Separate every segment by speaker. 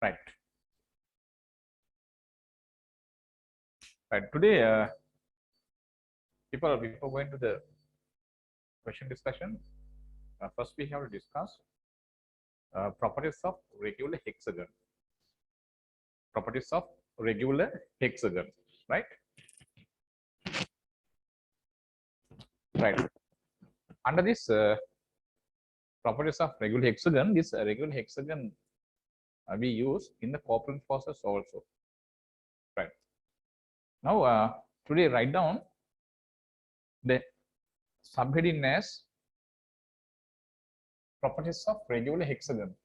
Speaker 1: Right. Right. Today, before going to the question discussion, first we have to discuss properties of regular hexagon. Properties of regular hexagon. Right. Right. Under this properties of regular hexagon, this regular hexagon we use in the coupling process also. Right. Now, today write down the subheading as properties of regular hexagon.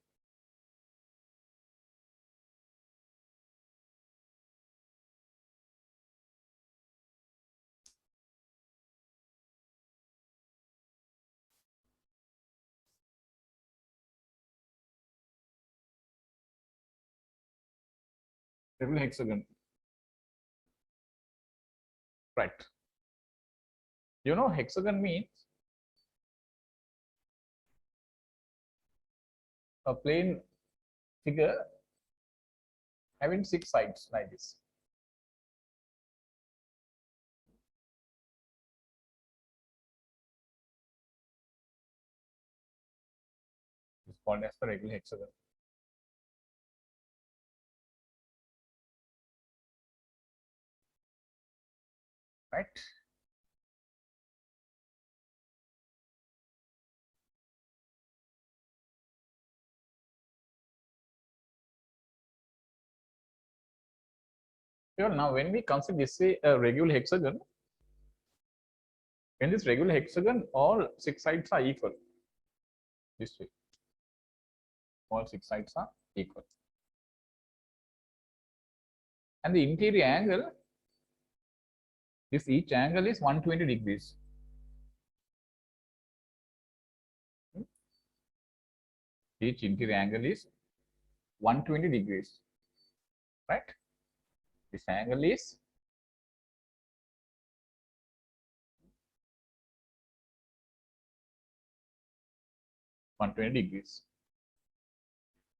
Speaker 1: Regular hexagon. Right. You know, hexagon means a plane figure having 6 sides like this. It's called as the regular hexagon. Right. Sure. Now, when we consider this way a regular hexagon, in this regular hexagon, all 6 sides are equal. This way, all 6 sides are equal, and the interior angle, this each angle is 120 degrees. Each interior angle is 120 degrees. Right. This angle is 120 degrees,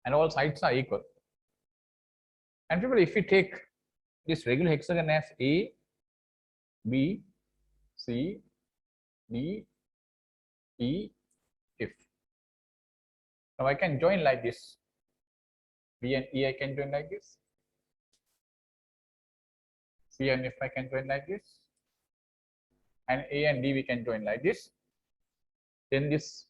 Speaker 1: and all sides are equal. And people, if we take this regular hexagon as A, B, C, D, E, F. Now I can join like this. B and E I can join like this. C and F I can join like this. And A and D we can join like this. Then this,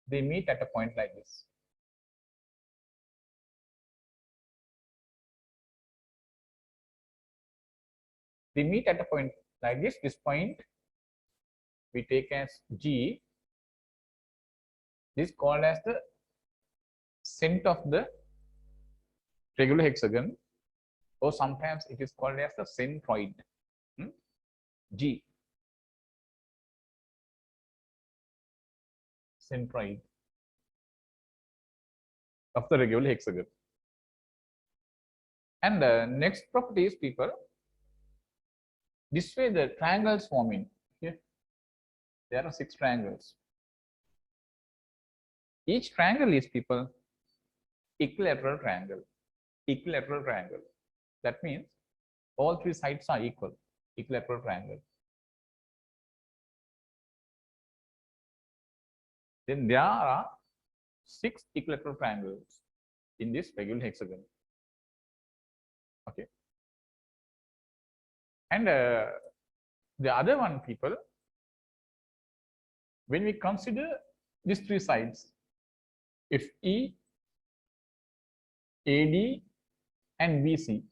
Speaker 1: they meet at a point like this. They meet at a point like this. This point we take as G. This is called as the center of the regular hexagon, or sometimes it is called as the centroid. G. Centroid of the regular hexagon. And the next property is, people, this way the triangles forming. Here, there are 6 triangles. Each triangle is, people, equilateral triangle. Equilateral triangle. That means all 3 sides are equal. Equilateral triangle. Then there are 6 equilateral triangles in this regular hexagon. Okay. And the other one, people, when we consider these 3 sides, if E, AD, and BC,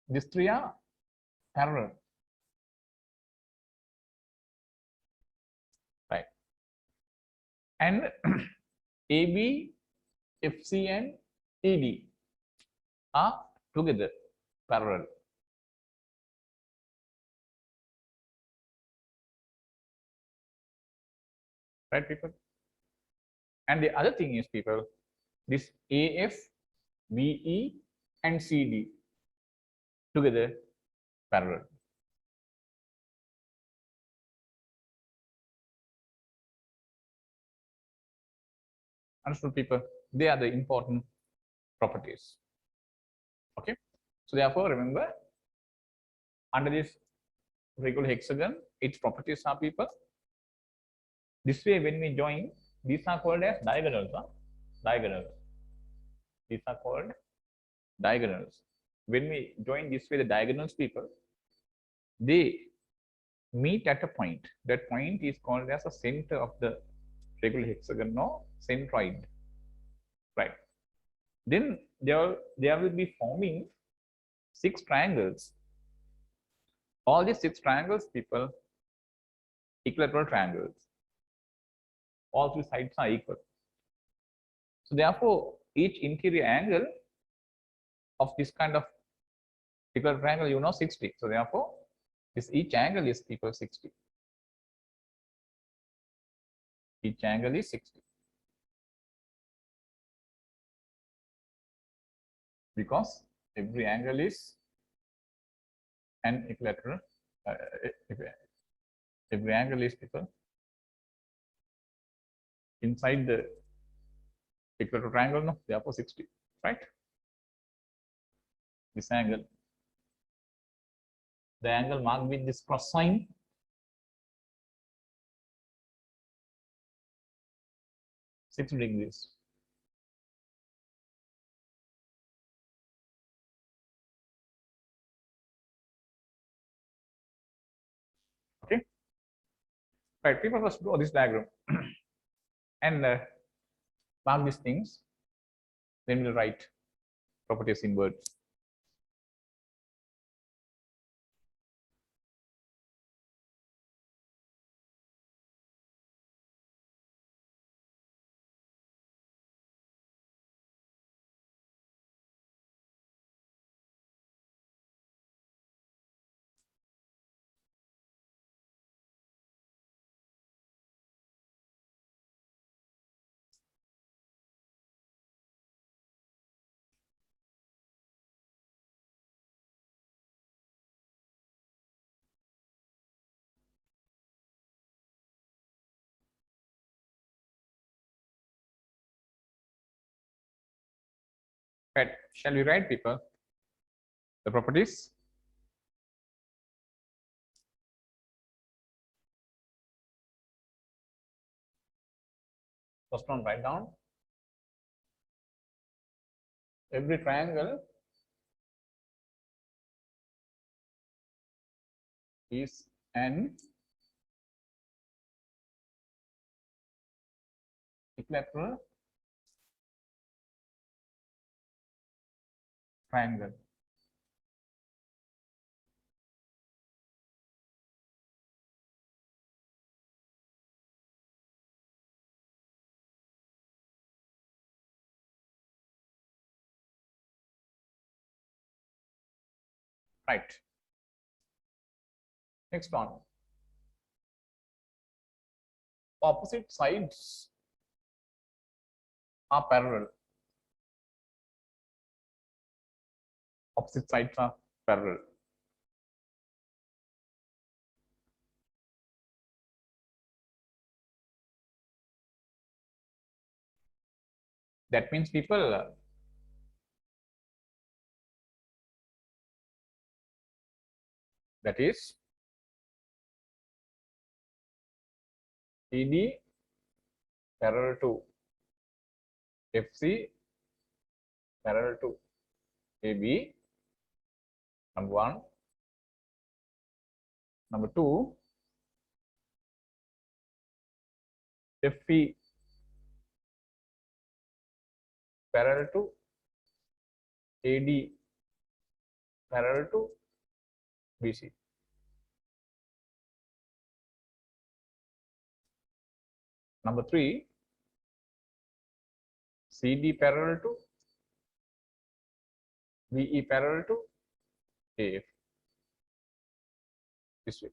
Speaker 1: these 3 are parallel. Right. And AB, FC, and ED are together parallel. Right, people? And the other thing is, people, this AF, BE, and CD together parallel. Understood, people? they are the important properties. Okay, so therefore remember, under this regular hexagon, its properties are people. This way, when we join, these are called as diagonals. Diagonals. These are called diagonals. When we join this way, the diagonals people, they meet at a point. That point is called as the center of the regular hexagon, no centroid. Right. Then there will be forming 6 triangles. All these 6 triangles, people, equilateral triangles. All 3 sides are equal. So therefore, each interior angle of this kind of equilateral triangle, 60. So therefore, this each angle is equal 60. Each angle is 60. Because every angle is an equilateral. Every angle is people inside the equilateral triangle, no? Therefore 60, right? This angle, the angle marked with this cross sign, $60. Okay, right? People first draw this diagram and mark these things. Then we'll write properties in words. Right? Shall we write, people, the properties? First one, write down. Every triangle is an equilateral triangle. Right. Next one. Opposite sides are parallel. Opposite sides are parallel. That means, people, that is ED parallel to FC parallel to AB, number 1. Number 2, FE parallel to AD parallel to BC. Number 3, CD parallel to VE parallel to AF. This way.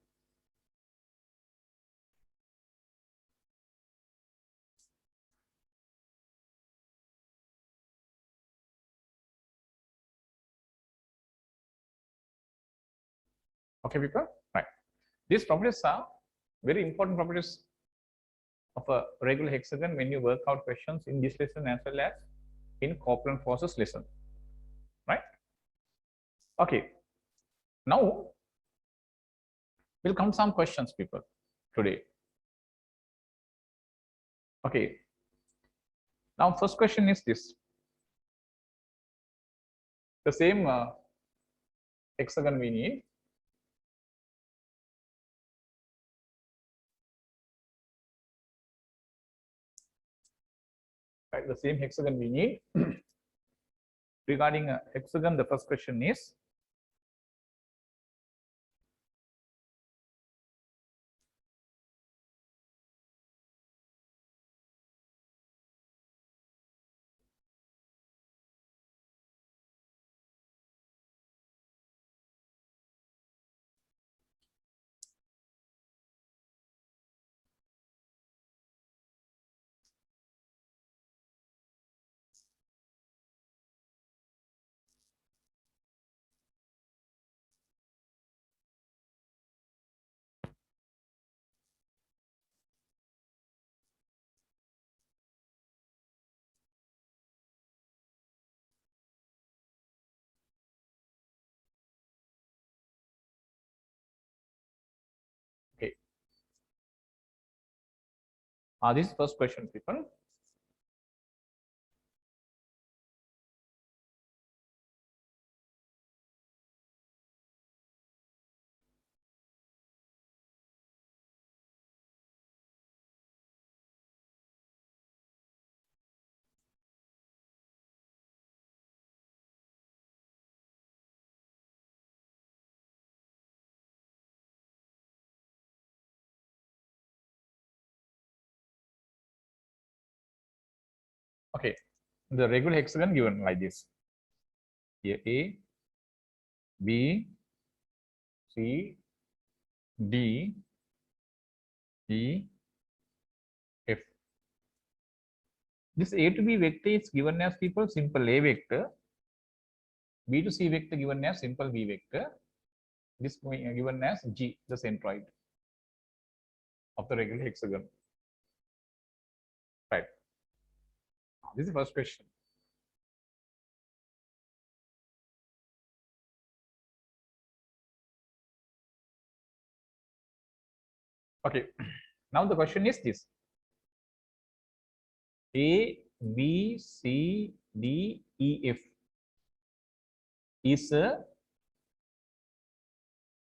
Speaker 1: Okay, people? Right. These properties are very important properties of a regular hexagon when you work out questions in this lesson as well as in Copeland forces lesson, right? Okay, now we'll count some questions, people, today. Okay, now first question is this. The same hexagon we need. Right, the same hexagon we need. Regarding a hexagon, the first question is, okay, this is first question, people. Okay, the regular hexagon given like this. Here A, B, C, D, E, F. This A to B vector is given as, people, simple A vector. B to C vector given as simple B vector. This given as G, the centroid of the regular hexagon. Right. This is the first question. Okay, now the question is this. A, B, C, D, E, F is a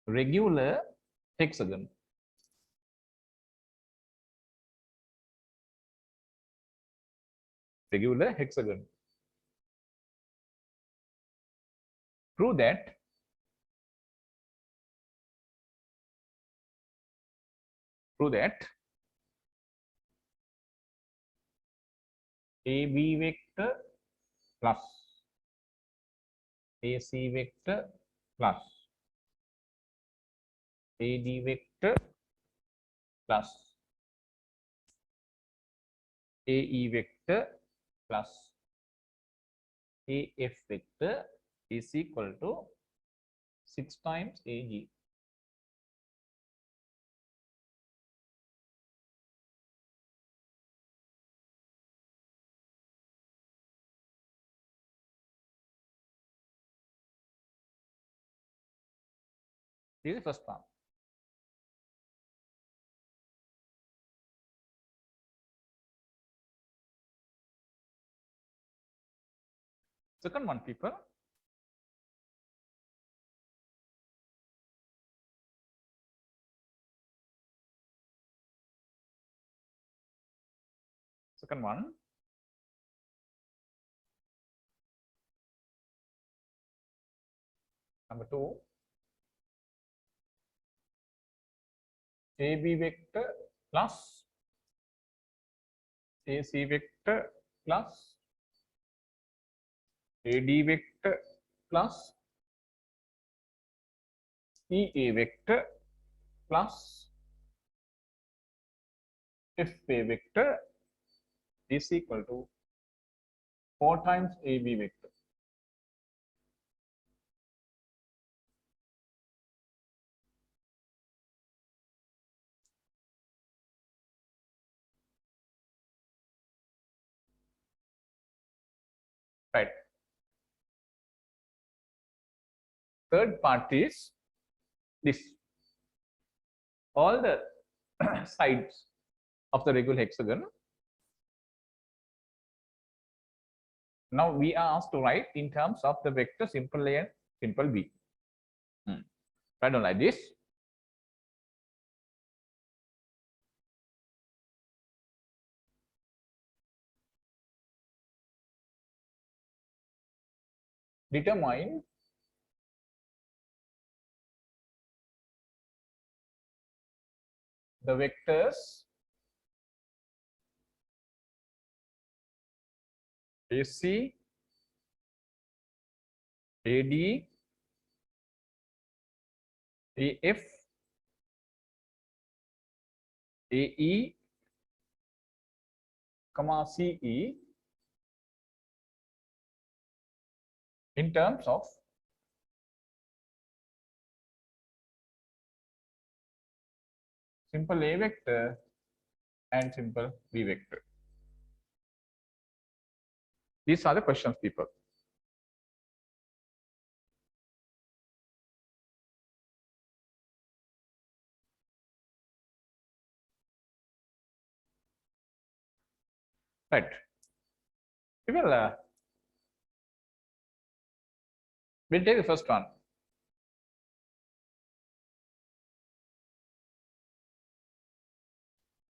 Speaker 1: regular hexagon. Regular hexagon. Prove that AB vector plus AC vector plus AD vector plus AE vector plus AF vector is equal to 6 times AG. This is the first part. Second one, people. Second one. Number 2. AB vector plus AC vector plus AD vector plus EA vector plus FA vector is equal to 4 times AB vector. right? Third part is this. All the sides of the regular hexagon. Now we are asked to write in terms of the vector simple A and simple B. Write down like this. Determine the vectors AC, AD, AF, AE, CE in terms of simple A vector and simple B vector. These are the questions, people. Right. We will we'll take the first one.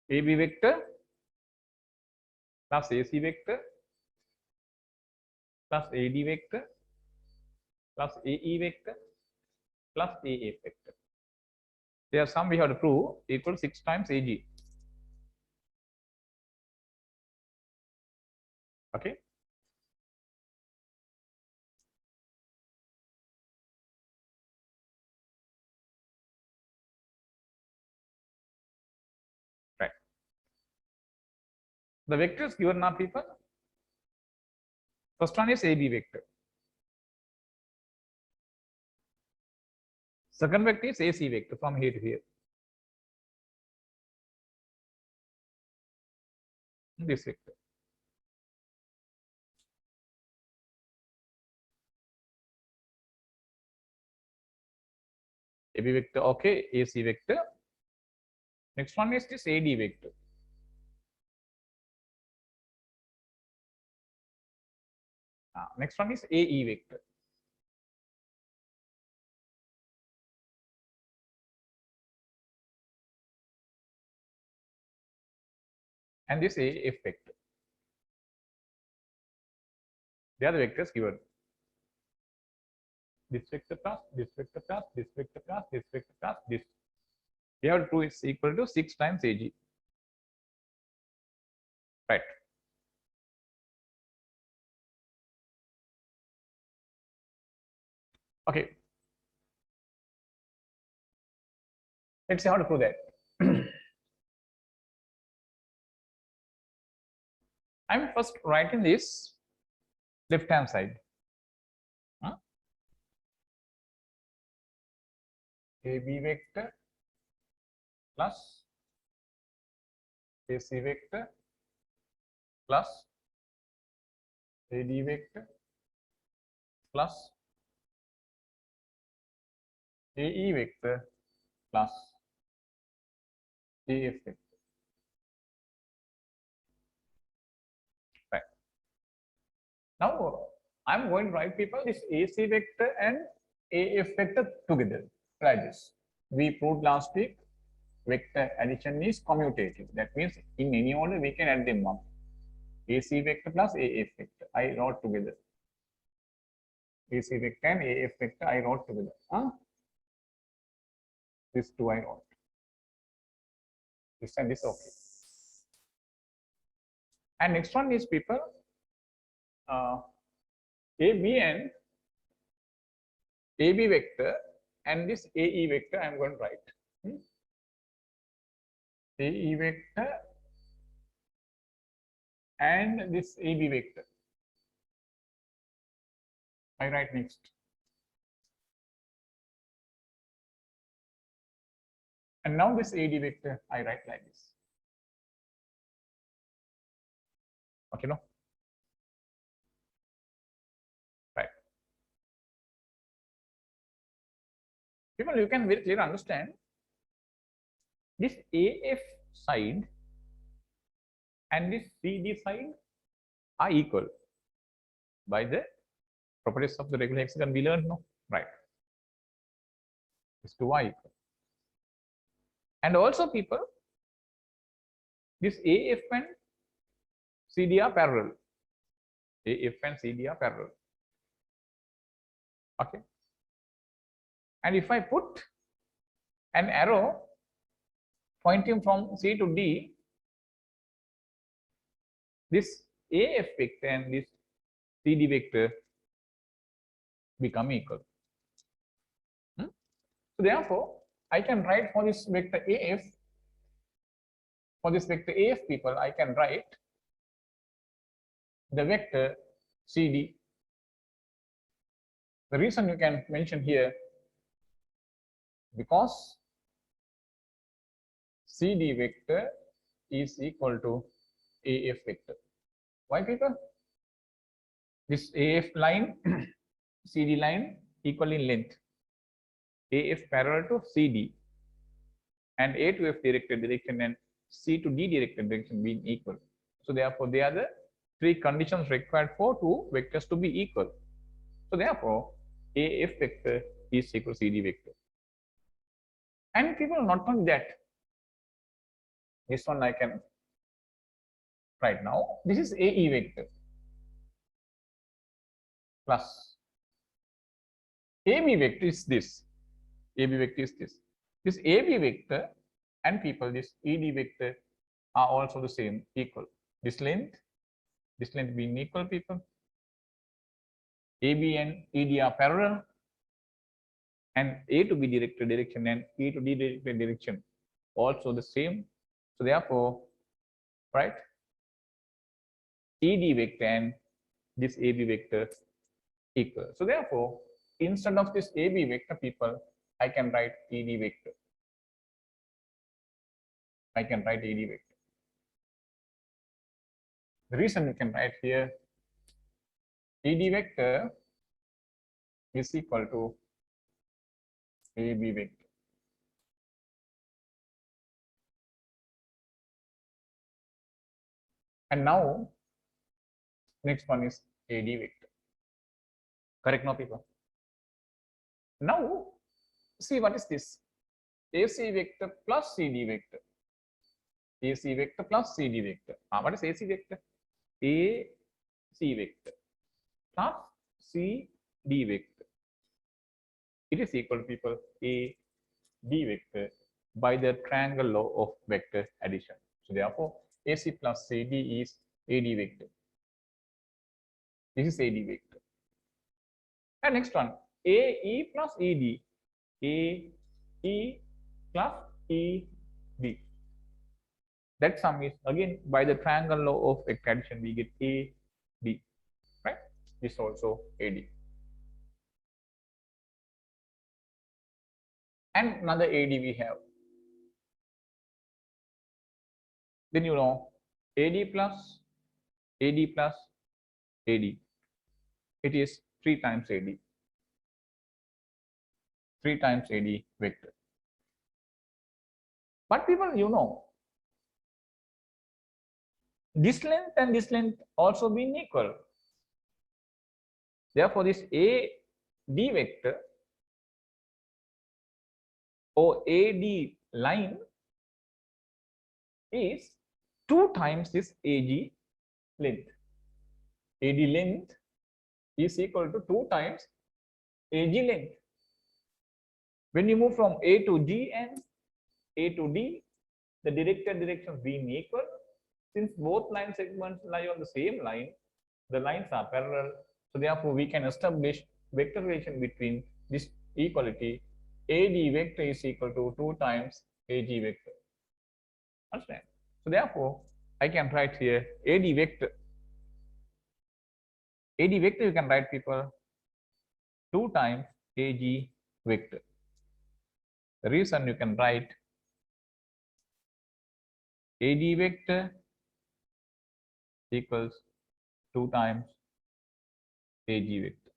Speaker 1: AB vector plus AC vector plus AD vector plus AE vector plus AF vector. There are some we have to prove equal 6 times AG. Okay. Right. The vectors given now, people. First one is AB vector. Second vector is AC vector from here to here. This vector. AB vector, okay, AC vector. Next one is this AD vector. Next one is AE vector. And this AF vector. They are the vectors given. This vector plus this vector plus this vector plus this vector plus this. We have to prove is equal to 6 times AG. Right. Okay. Let's see how to prove that. I'm first writing this left hand side. AB vector plus AC vector plus AD vector plus AE vector plus AF vector. Right. Now I'm going to write, people, this AC vector and AF vector together like this. We proved last week vector addition is commutative. That means in any order we can add them up. AC vector plus AF vector I wrote together. AC vector and AF vector I wrote together. This two I wrote. This and this, okay. And next one is, people, AB and AB vector and this AE vector I am going to write. AE vector and this AB vector I write next. And now this AD vector I write like this. Okay, no? People, you can very clearly understand this AF side and this CD side are equal by the properties of the regular hexagon we learned, no? Right. These two are equal. And also, people, this AF and CD are parallel. AF and CD are parallel. Okay. And if I put an arrow pointing from C to D, this AF vector and this CD vector become equal. So therefore, I can write for this vector AF, for this vector AF, people, I can write the vector CD. The reason you can mention here, because CD vector is equal to AF vector. Why, people? This AF line, CD line equal in length. AF parallel to CD, and A to F directed direction and C to D directed direction being equal. So therefore, they are the three conditions required for two vectors to be equal. So therefore, AF vector is equal to CD vector. And people, not only that, this one I can write now. This is AE vector plus AB vector is this. AB vector is this. This AB vector and people, this ED vector are also the same, equal. This length being equal, people. AB and ED are parallel, and A to B directed direction and E to D directed direction also the same. So therefore, right, ED vector and this AB vector equal. So therefore, instead of this AB vector, people, I can write ED vector. I can write ED vector. The reason we can write here ED vector is equal to AB vector. And now, next one is AD vector. Correct now, people? Now, see what is this? AC vector plus CD vector. AC vector plus CD vector. What is AC vector? AC vector plus CD vector. It is equal to, people, AD vector by the triangle law of vector addition. So therefore, AC plus CD is AD vector. This is AD vector. And next one, AE plus ED. AE plus ED. That sum is again by the triangle law of vector addition, we get AD, right? This also AD. And another AD we have. Then you know AD plus AD plus AD. It is 3 times AD. 3 times AD vector. But people, you know, this length and this length also being equal. Therefore, this AD vector or AD line is 2 times this AG length. AD length is equal to 2 times AG length. When you move from A to G and A to D, the directed directions being equal, since both line segments lie on the same line, the lines are parallel. So therefore, we can establish vector relation between this equality. AD vector is equal to 2 times AG vector. Understand? So therefore, I can write here AD vector. AD vector you can write, people, 2 times AG vector. The reason you can write AD vector equals 2 times AG vector.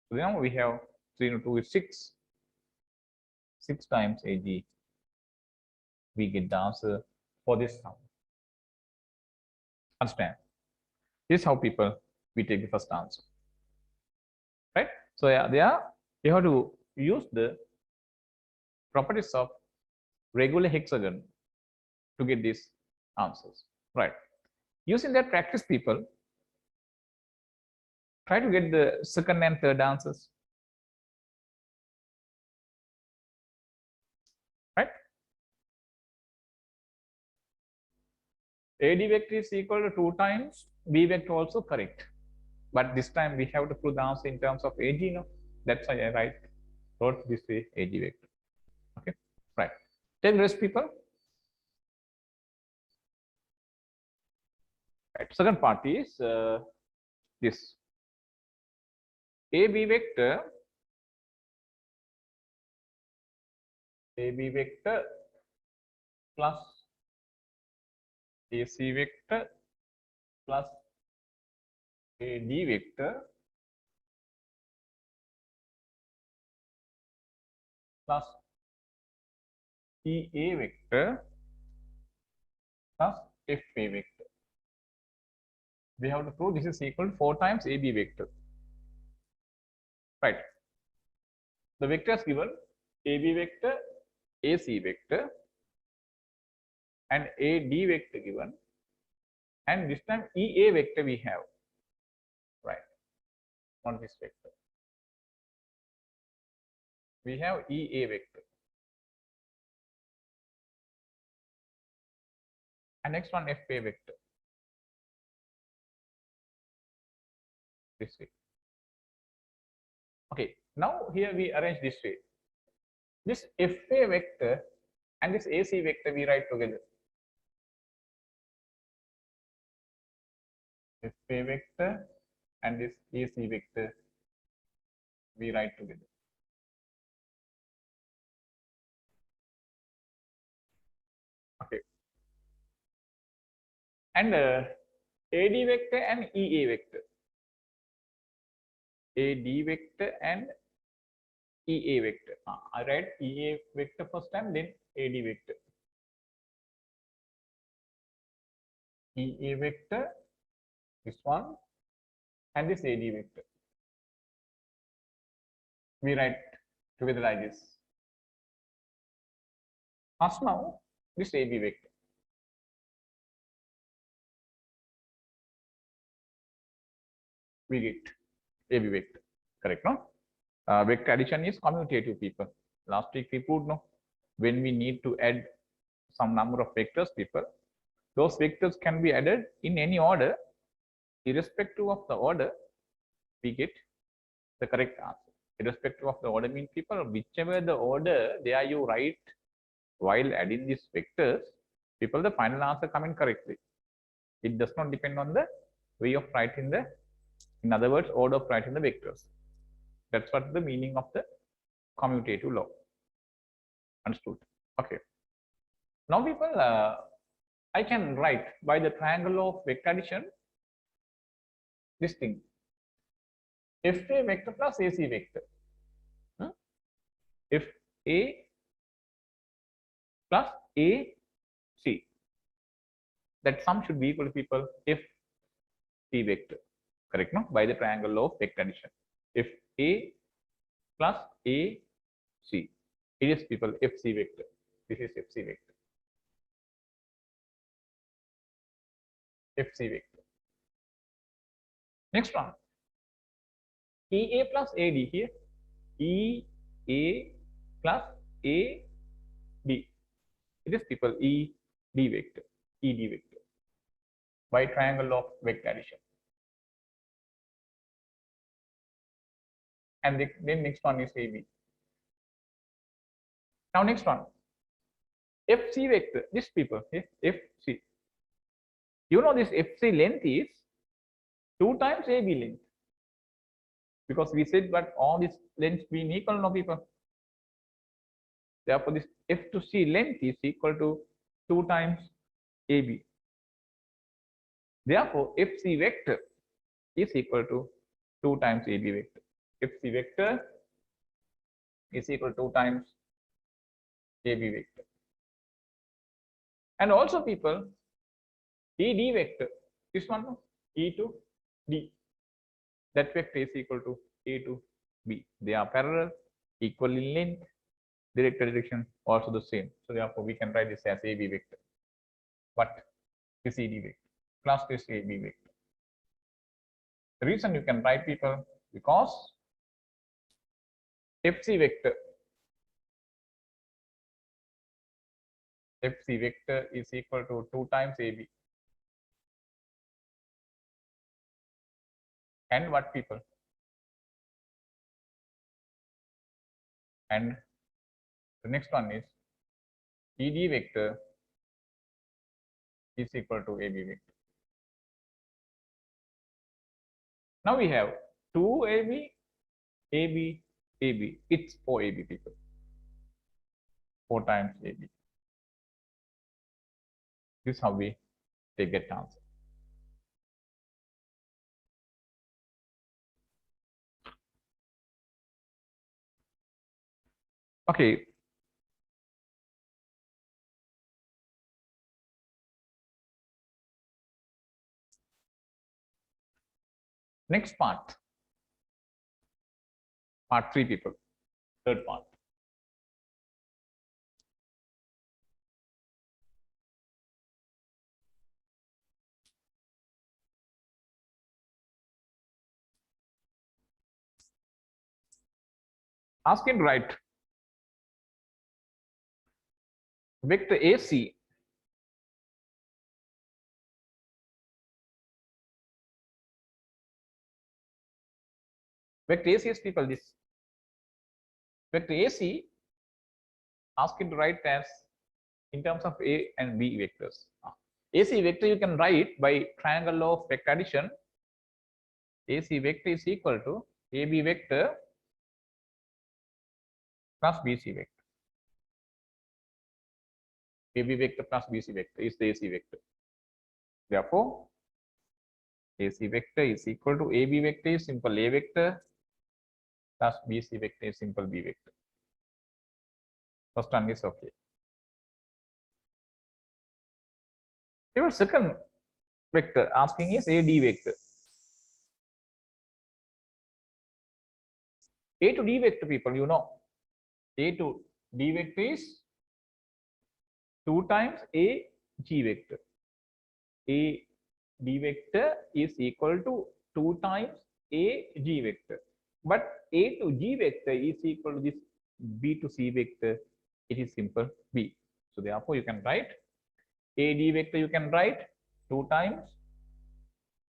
Speaker 1: So now we have 3 into 2 is 6. 6 times AG. We get the answer for this sum. Understand? This is how people we take the first answer. Right? So yeah, you have to use the properties of regular hexagon to get these answers. Right? Using that practice, people try to get the second and third answers. Right? AD vector is equal to 2 times B vector, also correct. But this time we have to prove the answer in terms of AG, no? That's why I wrote this way, AG vector. Okay, right. Take the rest, people. Right. Second part is this AB vector plus AC vector plus AD vector plus EA vector plus FA vector. We have to prove this is equal to 4 times AB vector. Right. The vectors given AB vector, AC vector, and AD vector given, and this time EA vector we have. Right. On this vector, we have EA vector. And next one, FA vector. This way. Okay, now here we arrange this way. This FA vector and this AC vector we write together. FA vector and this AC vector we write together. Okay. And AD vector and EA vector. AD vector and EA vector. I write EA vector first time, then AD vector. EA vector, this one, and this AD vector. We write together like this. First now, this AB vector. We get AB vector. Correct, no? Vector addition is commutative, people. Last week we proved, no? When we need to add some number of vectors, people, those vectors can be added in any order. Irrespective of the order, we get the correct answer. Irrespective of the order means, people, whichever the order there you write while adding these vectors, people, the final answer coming correctly. It does not depend on the way of writing the, in other words, order of writing the vectors. That's what the meaning of the commutative law. Understood? Okay. Now, people, I can write by the triangle law of vector addition this thing. FA vector plus AC vector. FA plus AC. That sum should be equal to, people, FC vector. Correct, no? By the triangle law of vector addition. FA plus AC. It is, people, FC vector. This is FC vector. FC vector. Next one. EA plus AD here. EA plus AD. It is, people, ED vector. ED vector. By triangle of vector addition. And then next one is AB. Now next one, FC vector. This, people, FC. You know this FC length is 2 times AB length. Because we said but all these lengths being equal, no, people. Therefore, this F to C length is equal to 2 times AB. Therefore, FC vector is equal to 2 times AB vector. FC vector is equal to 2 times AB vector. And also people, ED vector, this one, E to D, that vector is equal to A to B. They are parallel, equal in length, directed direction also the same. So therefore we can write this as AB vector. But this ED vector plus this AB vector. The reason you can write people because FC vector is equal to 2 times AB. And what people? And the next one is ED vector is equal to AB vector. Now we have 2AB, AB, AB. It's 4AB people. 4 times AB. This is how we take that answer. Okay. Next part. Part 3 people. Third part. Ask him to write vector AC is people this vector AC. Ask him to write as in terms of A and B vectors. AC vector you can write by triangle law of vector addition. AC vector is equal to AB vector plus BC vector. AB vector plus BC vector is the AC vector. Therefore, AC vector is equal to AB vector is simple A vector plus BC vector is simple B vector. First one is okay. Your second vector asking is AD vector. A to D vector people, you know. A to D vector is 2 times A G vector. A D vector is equal to 2 times A G vector. But A to G vector is equal to this B to C vector. It is simple B. So therefore you can write AD vector, you can write 2 times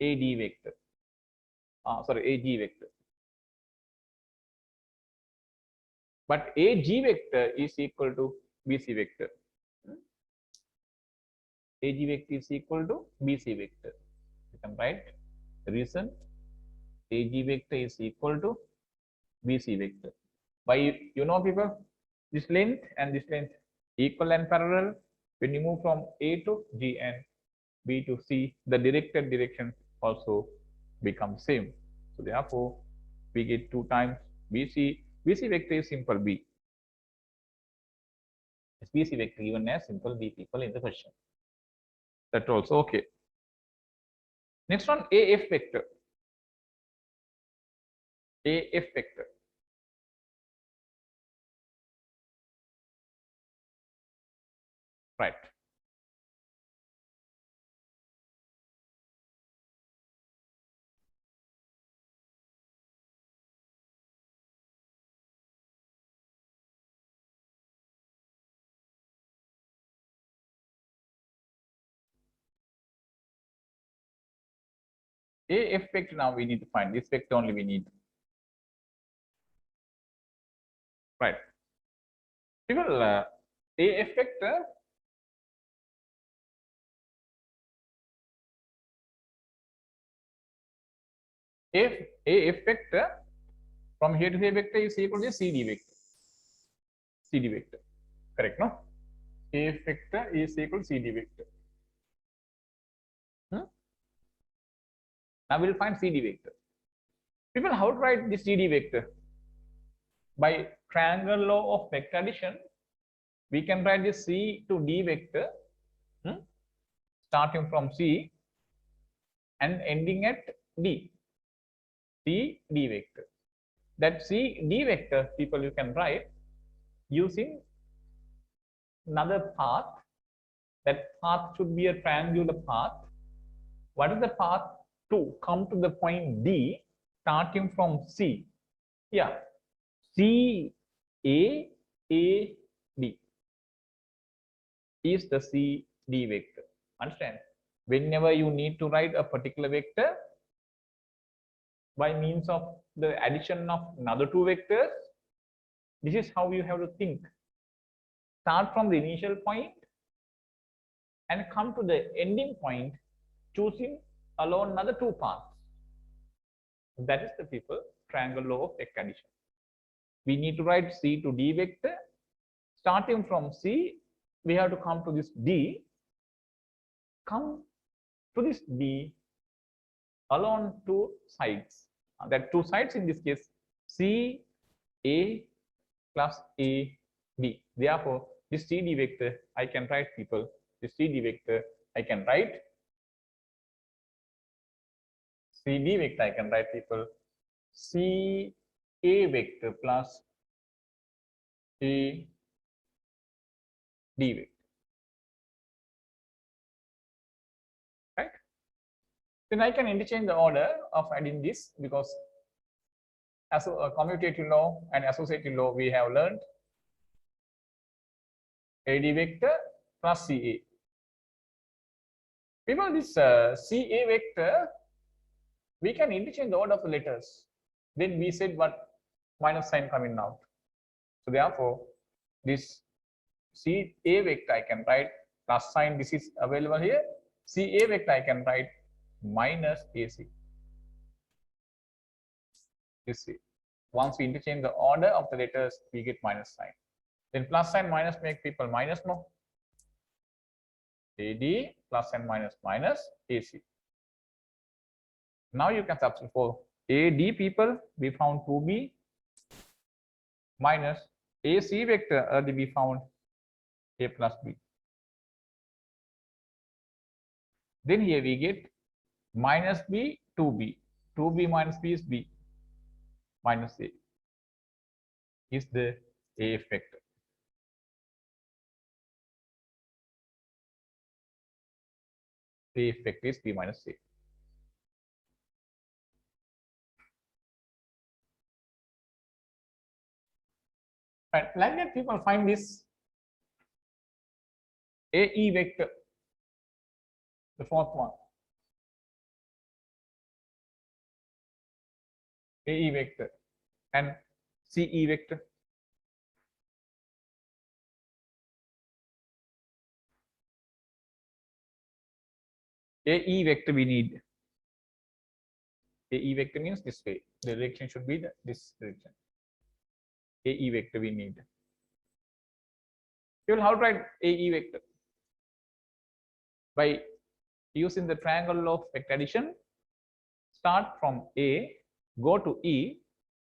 Speaker 1: AD vector. AG vector. But AG vector is equal to BC vector. AG vector is equal to BC vector. You can write the reason AG vector is equal to BC vector. By you know people, this length and this length equal and parallel. When you move from A to G and B to C, the directed direction also becomes same. So therefore, we get 2 times BC. BC vector is simple B. It's BC vector given as simple B people in the question. That also okay. Next one, AF vector. AF vector. Right. AF vector now we need to find this vector only we need. Right. People, AF vector if AF vector from here to here vector is equal to CD vector. CD vector. Correct, no? AF vector is equal to CD vector. Now we'll find CD vector. People, how to write this CD vector? by triangle law of vector addition, we can write this C to D vector starting from C and ending at D. C D vector. That C D vector, people, you can write using another path. That path should be a triangular path. What is the path to come to the point D starting from C? Yeah, C A D is the C D vector. Understand? Whenever you need to write a particular vector by means of the addition of another two vectors, this is how you have to think. Start from the initial point and come to the ending point, choosing alone another two paths. That is the people triangle law of vector addition. We need to write C to D vector. Starting from C, we have to come to this D. Come to this D along two sides. That two sides in this case, C A plus A D. Therefore, this C D vector I can write, people. This C D vector I can write. C D vector I can write, people. C A vector plus A D vector. Right? Then I can interchange the order of adding this, because as a commutative law and associative law we have learned AD vector plus CA. People, this CA vector, we can interchange the order of the letters. Then we said what minus sign coming out. So therefore, this CA vector I can write plus sign, this is available here. CA vector I can write minus AC. You see, once we interchange the order of the letters, we get minus sign. Then plus sign minus make, people, minus, no? AD plus and minus minus AC. Now you can substitute for AD, people, we found 2B minus AC vector earlier we found A plus B. Then here we get minus B, 2B. 2B minus B is B minus A is the AF vector. The AF vector is B minus A. Right, like that, people, find this AE vector, the fourth one. AE vector and CE vector. AE vector we need. AE vector means this way. The direction should be this direction. AE vector we need. You will how to write AE vector? By using the triangle law of vector addition. Start from A, go to E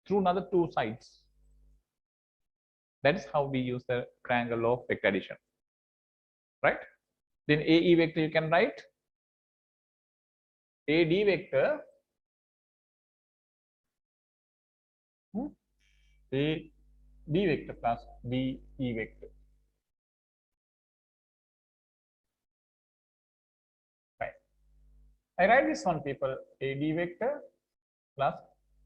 Speaker 1: through another two sides. That is how we use the triangle law of vector addition. Right? Then AE vector you can write AD vector AD vector plus DE vector. Right. I write this one, people, AD vector plus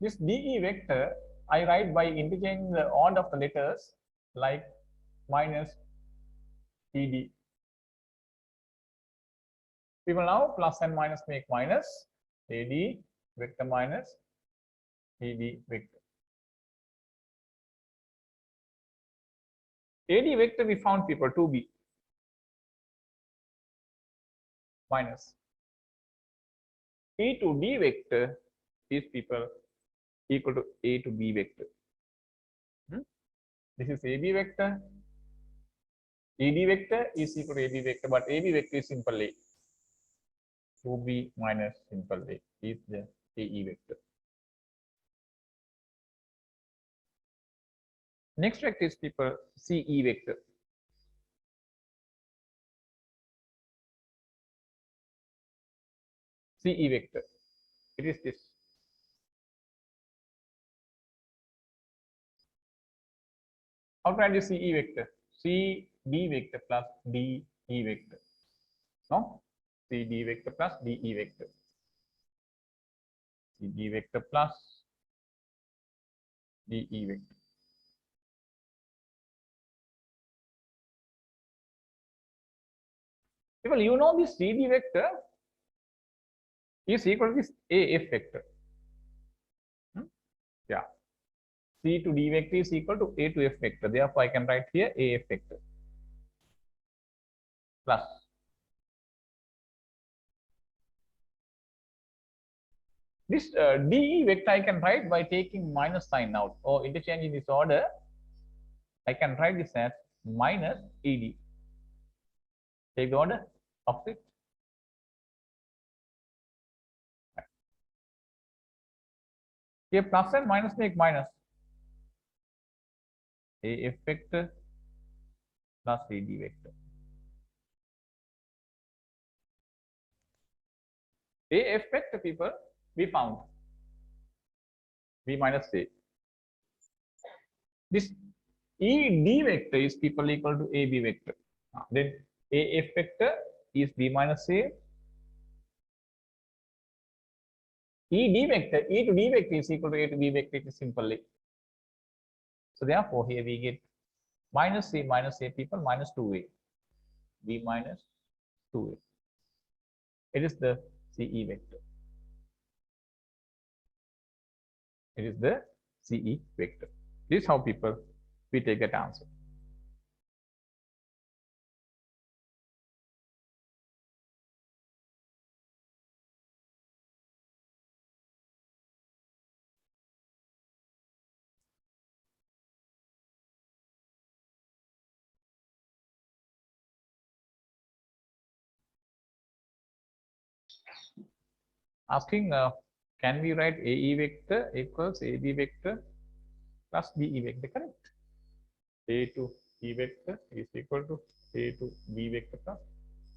Speaker 1: this DE vector I write by interchanging the order of the letters, like minus ED. People, now plus and minus make minus AD vector minus ED vector. AD vector we found, people, 2B minus E to D vector is, people, equal to A to B vector. This is AB vector. ED vector is equal to AB vector, but AB vector is simple A. 2B minus simple A is the AE vector. Next vector is people CE vector. CE vector. It is this. How to write the CE vector? CD vector plus DE vector. No? CD vector plus DE vector. CD vector plus DE vector. People, you know this CD vector is equal to this AF vector. Yeah. C to D vector is equal to A to F vector. Therefore, I can write here AF vector plus this DE vector I can write by taking minus sign out or interchanging this order. I can write this as minus ED. Take the order of it. Here plus and minus make minus. AF vector plus AD vector. AF vector, people, we found V minus A. This ED vector is people equal to AB vector. Then AF vector is B minus A. ED vector, E to D vector is equal to A to B vector, it is simply. So therefore, here we get minus A people minus 2A. B minus 2A. It is the CE vector. It is the CE vector. This is how people we take that answer. Asking, can we write AE vector equals AB vector plus BE vector? Correct. A to E vector is equal to A to B vector plus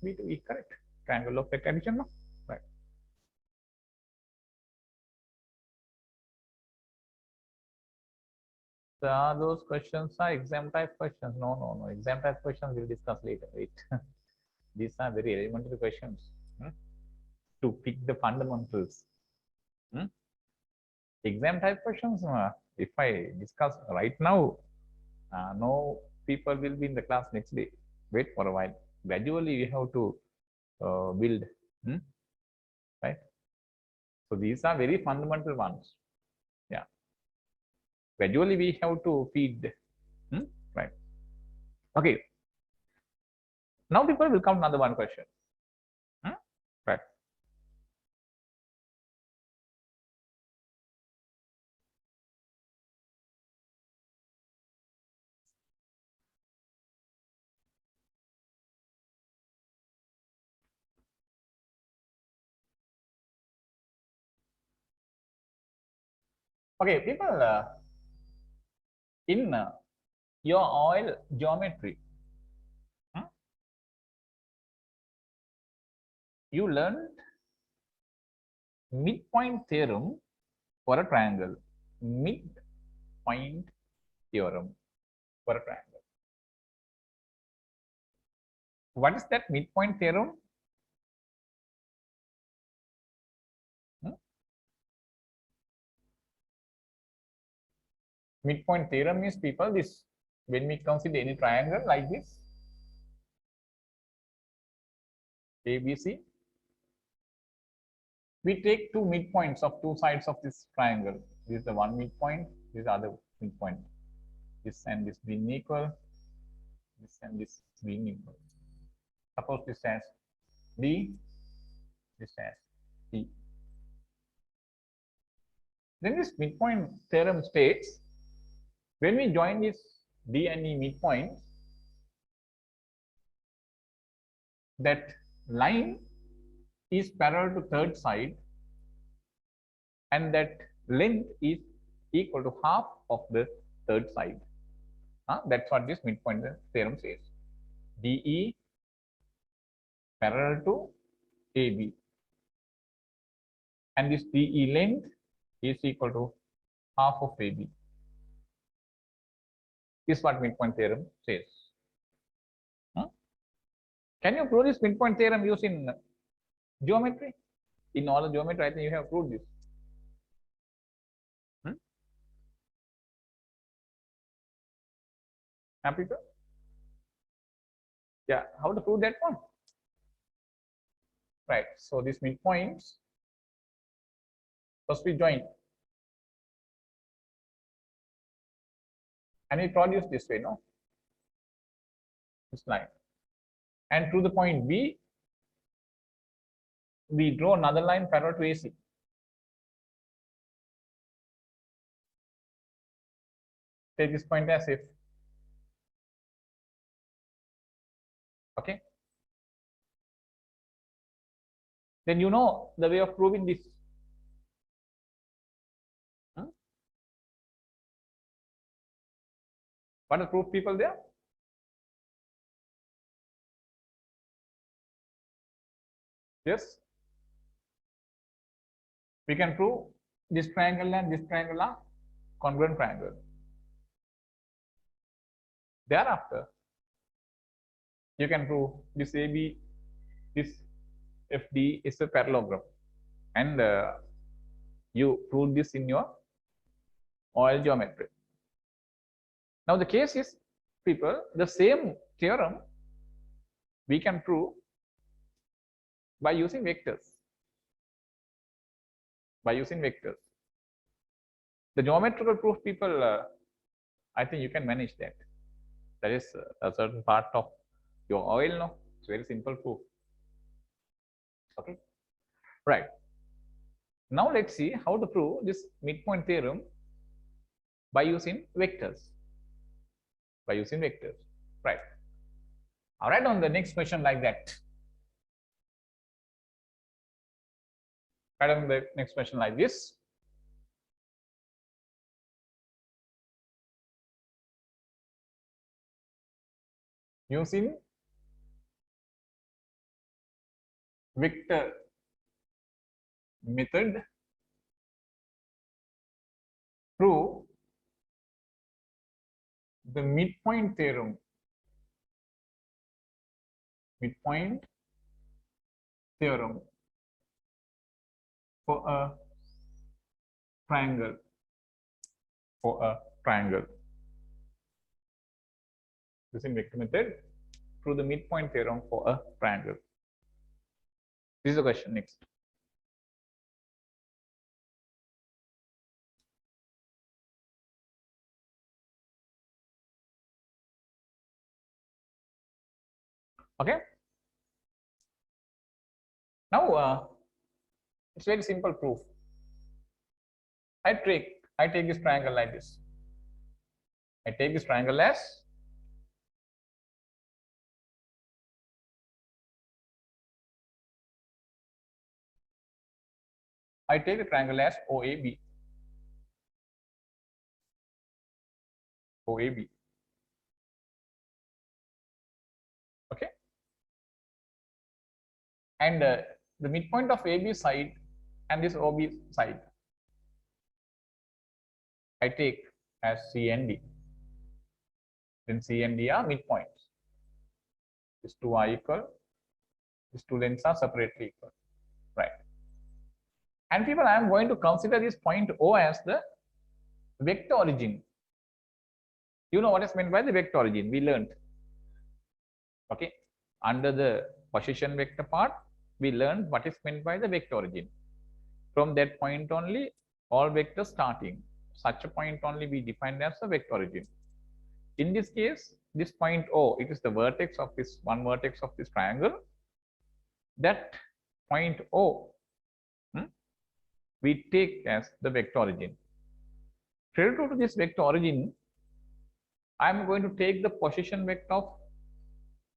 Speaker 1: B to E. Correct. Triangle of vector addition. No? Right. So those questions are exam type questions. No. Exam type questions we'll discuss later. Wait. These are very elementary questions. To pick the fundamentals. Exam type questions, if I discuss right now, no people will be in the class next day. Wait for a while. Gradually, we have to build. Right? So these are very fundamental ones. Yeah. Gradually, we have to feed. Right. Okay. Now people will come another one question. Right. Okay, people, in your oil geometry, you learned midpoint theorem for a triangle. Midpoint theorem for a triangle. What is that midpoint theorem? Midpoint theorem is, people, this when we consider any triangle like this, ABC, we take two midpoints of two sides of this triangle. This is the one midpoint, this is the other midpoint. This and this being equal, this and this being equal. Suppose this as D, this as E. Then this midpoint theorem states, when we join this D and E midpoint, that line is parallel to third side and that length is equal to half of the third side. That's what this midpoint theorem says. DE parallel to AB, and this DE length is equal to half of AB. This is what midpoint theorem says. Can you prove this midpoint theorem using geometry? In all the geometry, I think you have proved this. People? Yeah, how to prove that one? Right, so these midpoints, first we join. And we produce this way, no? This line. And through the point B, we draw another line parallel to AC. Take this point as F. Okay. Then you know the way of proving this. What are proof people there? Yes. We can prove this triangle and this triangle are congruent triangle. Thereafter, you can prove this AB, this FD is a parallelogram, and you prove this in your oil geometry. Now the case is, people, the same theorem we can prove by using vectors. By using vectors. The geometrical proof, people, I think you can manage that. That is a certain part of your oil, no? It's very simple proof. Okay. Right. Now let's see how to prove this midpoint theorem by using vectors. By using vectors. Right. I'll write on the next question like that. Write on the next question like this. Using vector method, prove the midpoint theorem. Midpoint theorem for a triangle. For a triangle. Using vector method, prove the midpoint theorem for a triangle. This is the question next. Okay. Now it's very simple proof. I take this triangle like this. I take this triangle as I take the triangle as OAB. OAB. Okay. And the midpoint of AB side and this OB side I take as C and D. Then C and D are midpoints. These two are equal. These two lengths are separately equal. Right. And people, I am going to consider this point O as the vector origin. You know what is meant by the vector origin? We learned. Okay. Under the position vector part, we learned what is meant by the vector origin. From that point only, all vectors starting. Such a point only we defined as a vector origin. In this case, this point O, it is the vertex of this one vertex of this triangle. That point O, we take as the vector origin. Relative to this vector origin, I am going to take the position vector of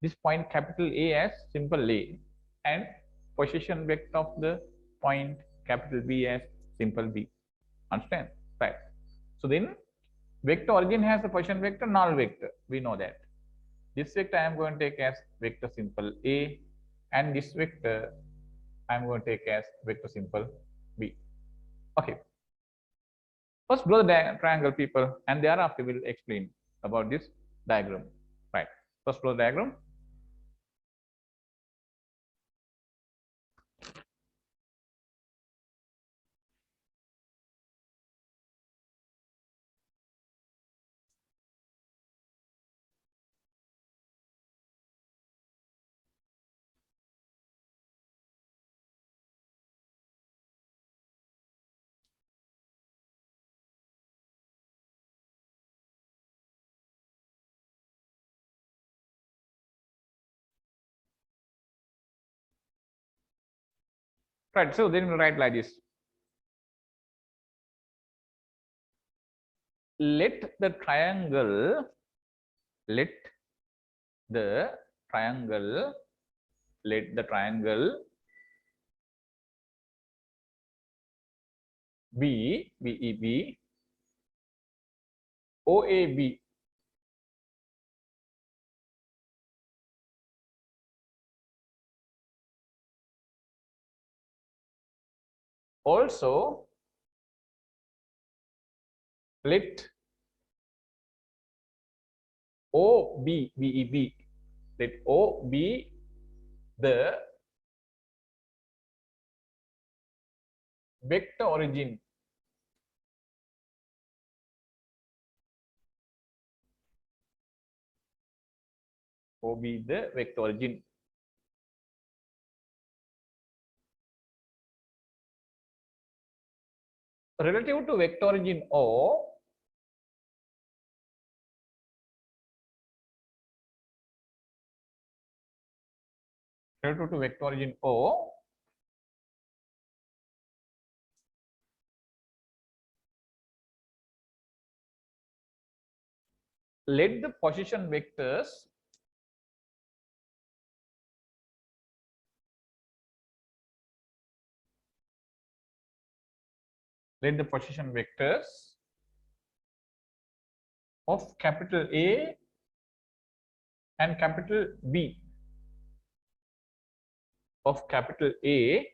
Speaker 1: this point capital A as simple A and position vector of the point capital B as simple B. Understand? Right. So then Vector origin has a position vector, null vector. We know that. This vector I am going to take as vector simple A, and this vector I am going to take as vector simple B. Okay. First draw the triangle, people, and thereafter we will explain about this diagram. Right. First draw the diagram. Right. So then we will write like this. Let the triangle let the triangle B BEB OAB also let OB BEB let O be the vector origin O be the vector origin. Relative to vector origin O, relative to vector origin O, let the position vectors of capital A and capital B of capital A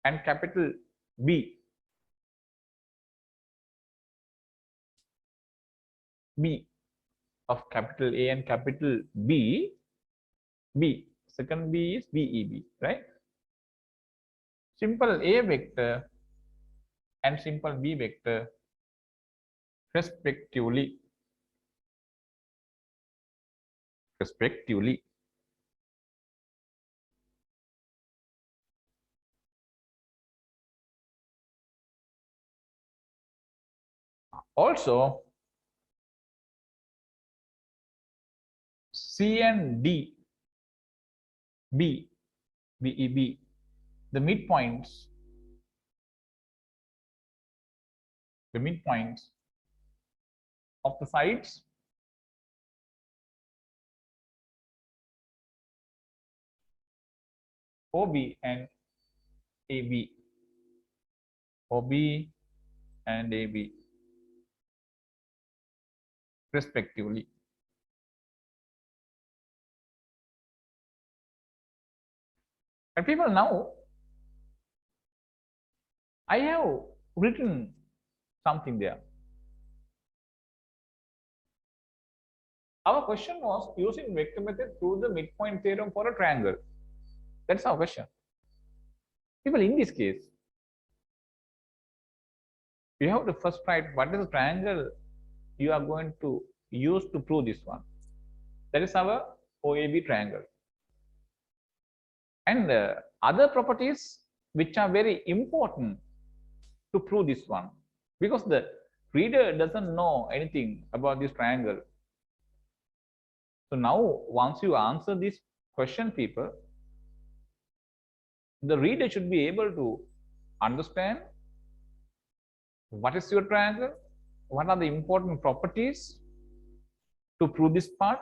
Speaker 1: and capital B of capital A and capital B. Second B is BEB, right? Simple A vector and simple B vector respectively. Also, C and D, BEB, the midpoints of the sides OB and AB, respectively. And people, now I have written something there. Our question was using vector method through the midpoint theorem for a triangle. That's our question. People, in this case, you have to first write what is the triangle you are going to use to prove this one. That is our OAB triangle. And other properties which are very important to prove this one, because the reader doesn't know anything about this triangle. So now, once you answer this question, people, the reader should be able to understand what is your triangle, what are the important properties to prove this part,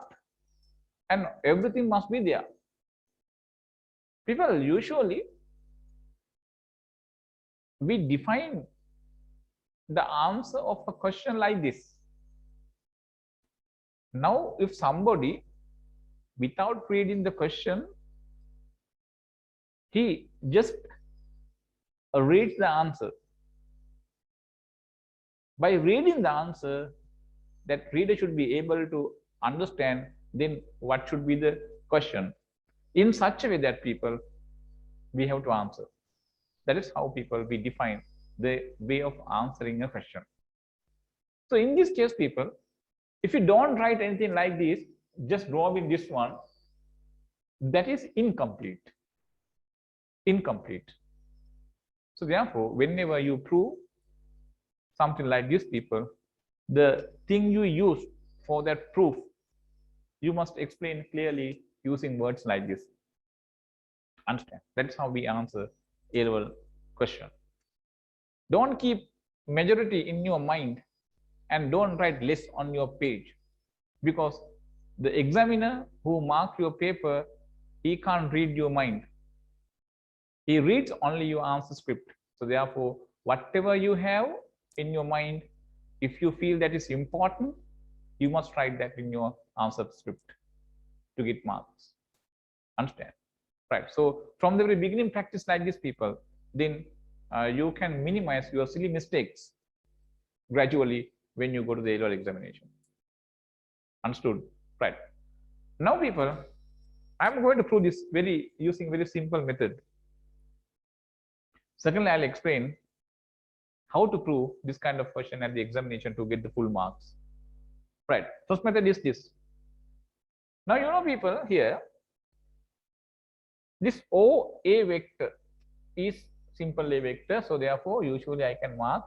Speaker 1: and everything must be there. People, usually we define the answer of a question like this. Now, if somebody, without reading the question, he just reads the answer. By reading the answer, that reader should be able to understand then what should be the question in such a way that people we have to answer. That is how people we define the way of answering a question. So in this case, people, if you don't write anything like this, just draw in this one, that is incomplete. Incomplete. So therefore, whenever you prove something like this, people, the thing you use for that proof, you must explain clearly using words like this. Understand? That's how we answer A-level question. Don't keep majority in your mind and don't write less on your page, because the examiner who marked your paper, he can't read your mind. He reads only your answer script. So therefore, whatever you have in your mind, if you feel that is important, you must write that in your answer script to get marks. Understand? Right. So from the very beginning, practice like this, people, then you can minimize your silly mistakes gradually when you go to the A-level examination. Understood? Right. Now, people, I'm going to prove this using very simple method. Secondly, I'll explain how to prove this kind of question at the examination to get the full marks. Right. First method is this. Now, you know, people, here, this OA vector is simple A vector. So therefore, usually I can mark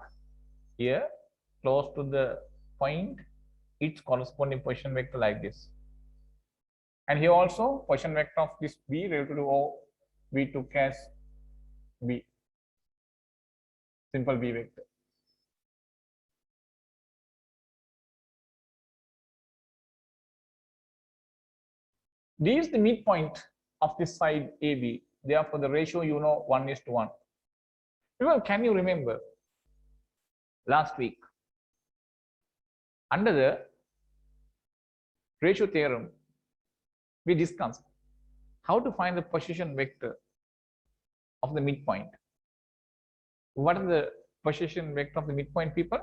Speaker 1: here close to the point its corresponding position vector like this. And here also position vector of this B related to O, we took as B, simple B vector. D is the midpoint of this side AB. Therefore, the ratio, you know, 1:1. People, can you remember last week under the ratio theorem, we discussed how to find the position vector of the midpoint. What is the position vector of the midpoint, people?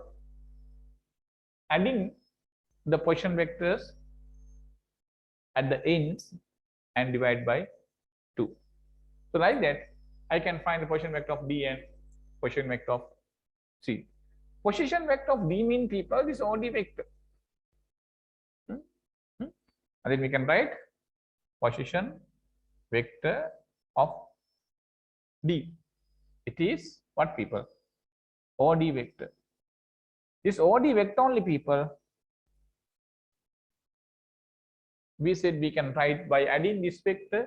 Speaker 1: Adding the position vectors at the ends and divide by 2. So like that, I can find the position vector of D and position vector of C. Position vector of D mean, people, this OD vector. And then we can write position vector of D. It is what, people? OD vector. This OD vector only, people, we said we can write by adding this vector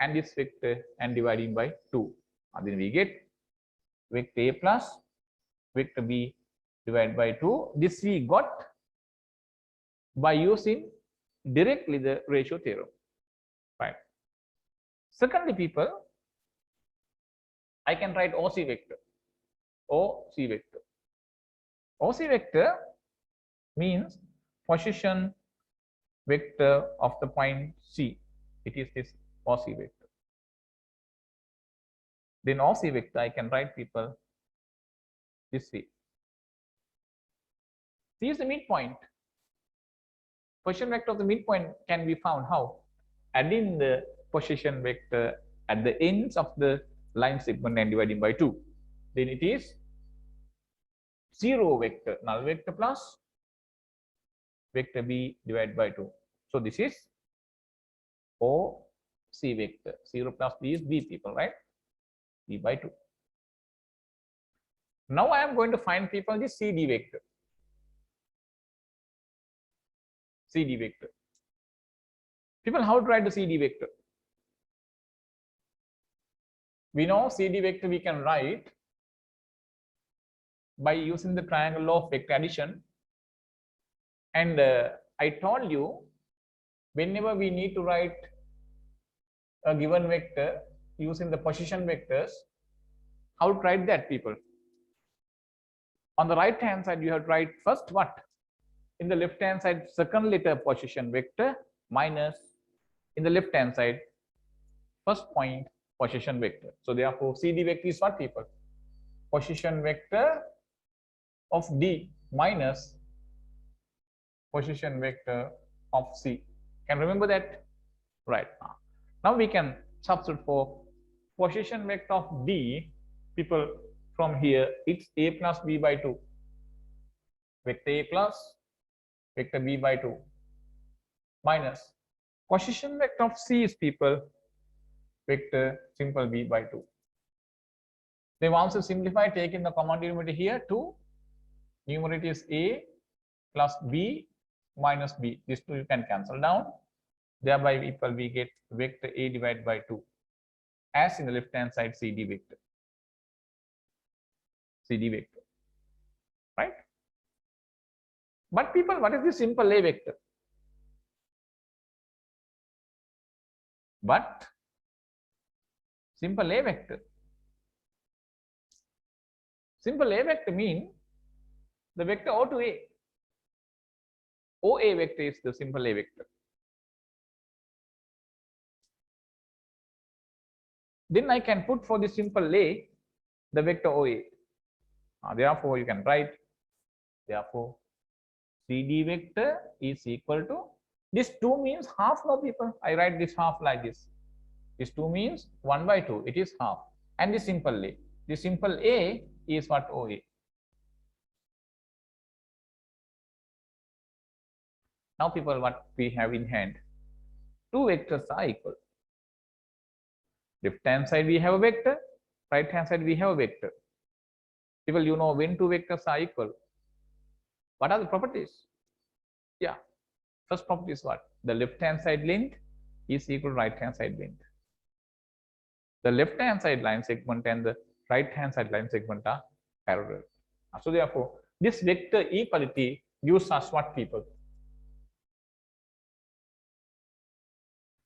Speaker 1: and this vector and dividing by 2. And then we get vector A plus vector B divided by 2. This we got by using directly the ratio theorem. Right. Secondly, people, I can write OC vector. OC vector. OC vector means position vector of the point C. It is this OC vector. Then OC vector I can write, people, this way. C is the midpoint. Position vector of the midpoint can be found how? Adding the position vector at the ends of the line segment and dividing by 2. Then it is 0 vector, null vector plus vector B divided by 2. So this is OC vector. 0 plus B is B, people, right? B by 2. Now I am going to find, people, this CD vector. CD vector. People, how to write the CD vector? We know CD vector we can write by using the triangle law of vector addition. And I told you, whenever we need to write a given vector using the position vectors, how to write that, people? On the right hand side, you have to write first what? in the left hand side second letter position vector minus in the left hand side first point position vector. So therefore CD vector is what, people? Position vector of D minus position vector of C. Can remember that? Right. Now we can substitute for position vector of D, people, from here it's A plus B by 2. Vector A plus vector B by 2 minus position vector of C is, people, vector simple B by 2. Then once you simplify, take in the common denominator here, 2. Numerator is A plus B minus B. These two you can cancel down. Thereby, people, we get vector A divided by 2 as in the left hand side CD vector. CD vector. Right? But people, what is the simple A vector? But simple A vector. Simple A vector means the vector O to A. OA vector is the simple A vector. Then I can put for the simple A the vector OA. Therefore, you can write, therefore, CD vector is equal to, this 2 means half, no, people. I write this half like this. This 2 means 1 by 2, it is half. And the simple A. The simple A is what? OA. Now, people, what we have in hand? 2 vectors are equal. Left hand side we have a vector, right hand side we have a vector. People, you know when 2 vectors are equal, what are the properties? Yeah, first property is what? The left hand side length is equal to right hand side length. The left hand side line segment and the right hand side line segment are parallel. So therefore, this vector equality gives us what, people?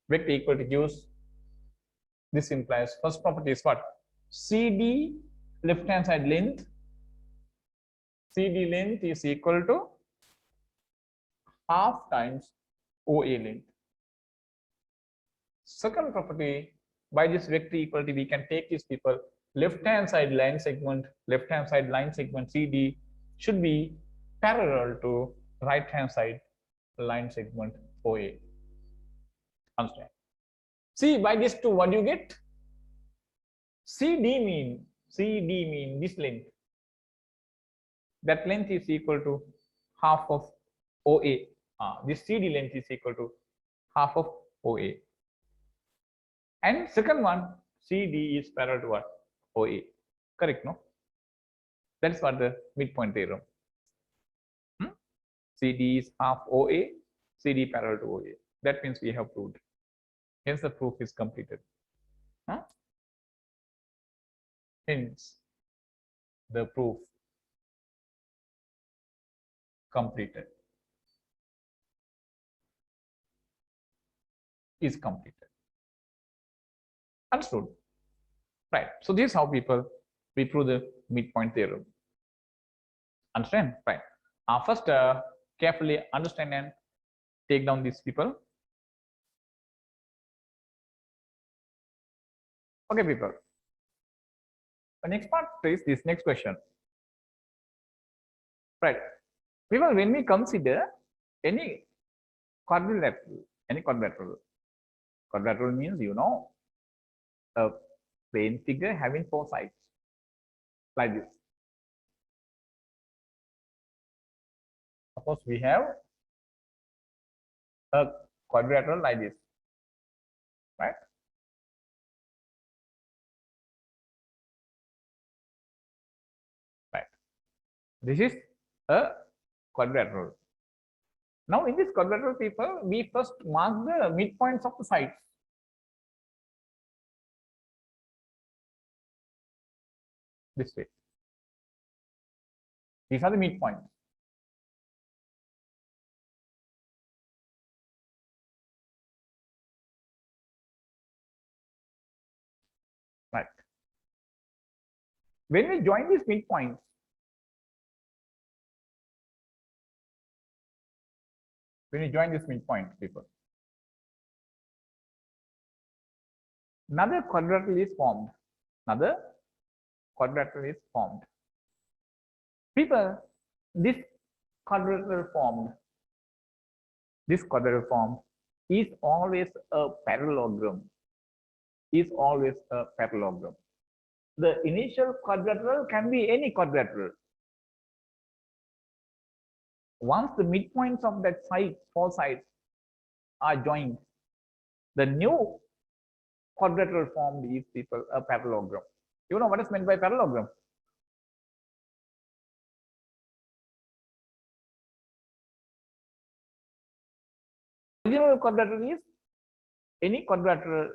Speaker 1: Vector equality gives, this implies first property is what? CD left hand side length, CD length is equal to half times OA length. Second property, by this vector equality we can take this, people, left hand side line segment CD should be parallel to right hand side line segment OA. Understand? See, by this 2, what do you get? CD mean this length. That length is equal to half of OA. This CD length is equal to half of OA. And second one, CD is parallel to what? OA. Correct, no? That's what the midpoint theorem. CD is half OA, CD parallel to OA. That means we have proved. Hence the proof is completed. Hence the proof completed is completed. Understood? Right. So this is how, people, we prove the midpoint theorem. Understand? Right. First, carefully understand and take down these, people. Okay, people. The next part is this next question. Right. People, when we consider any quadrilateral, quadrilateral means, you know, a plane figure having 4 sides, like this. Suppose we have a quadrilateral like this, right? Right. This is a quadrilateral. Now, in this quadrilateral, people, we first mark the midpoints of the sides. This way. These are the midpoints. Right. When we join these midpoints, when you join this midpoint, people. Another quadrilateral is formed. Another quadrilateral is formed. People, this quadrilateral formed is always a parallelogram. Is always a parallelogram. The initial quadrilateral can be any quadrilateral. Once the midpoints of that side, four sides, are joined, the new quadrilateral formed is people a parallelogram. You know what is meant by parallelogram? Original quadrilateral is any quadrilateral.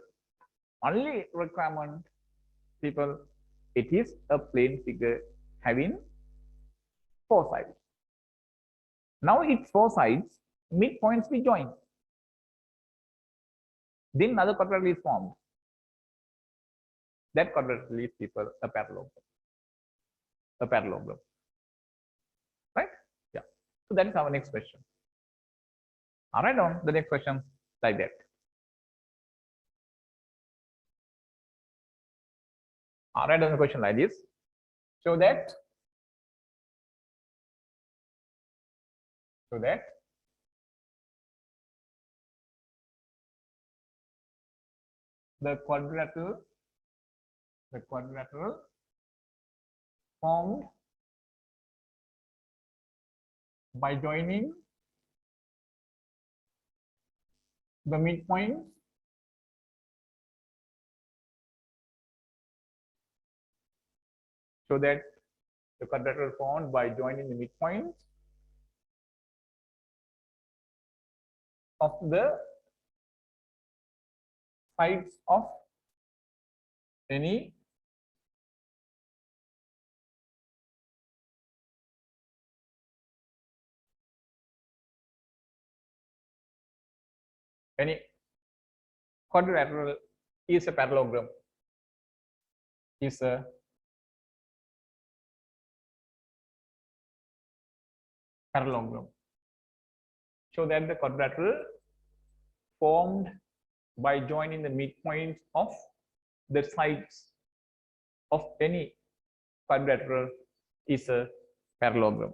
Speaker 1: Only requirement, people, it is a plane figure having four sides. Now its four sides, midpoints be joined. Then another quadrilateral is formed. That quadrilateral is people a parallelogram. A parallelogram. Right? Yeah. So that is our next question. I'll write down the next question like that. I'll write down the question like this. So that the quadrilateral formed by joining the midpoints so that the quadrilateral formed by joining the midpoints of the sides of any quadrilateral is a parallelogram. Is a parallelogram. So that the quadrilateral formed by joining the midpoints of the sides of any quadrilateral is a parallelogram.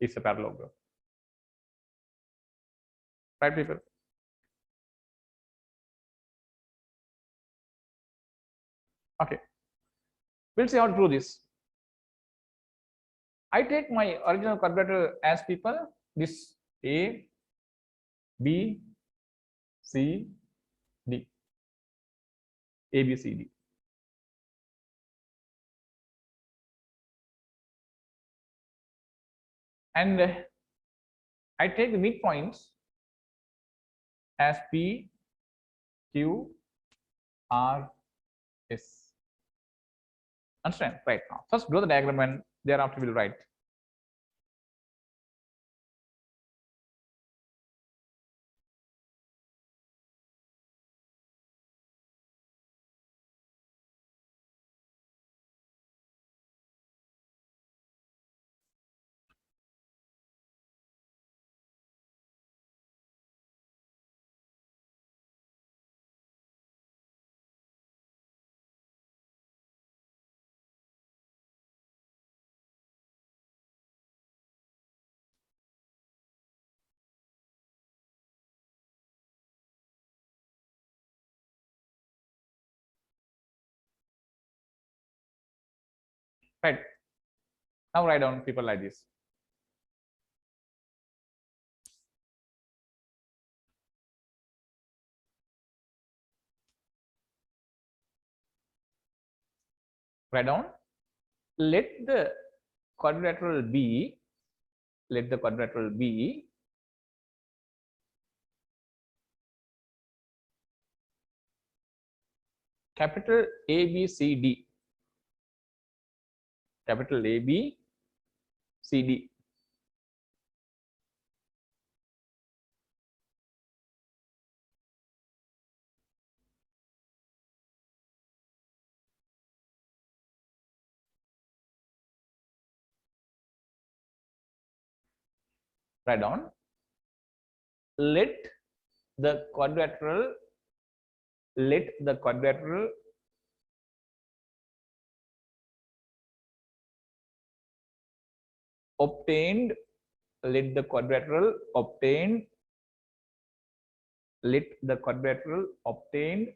Speaker 1: Is a parallelogram. Right, people? Okay. We'll see how to do this. I take my original quadrilateral as people this A, B, C, D. A, B, C, D. And I take the midpoints as P, Q, R, S. Understand? Right now. First draw the diagram and thereafter we'll write. Right. Now write down people like this. Write down. Let the quadrilateral be. Let the quadrilateral be capital A, B, C, D. Capital A, B, C, D. Write down. let the quadrilateral obtained let the quadrilateral obtained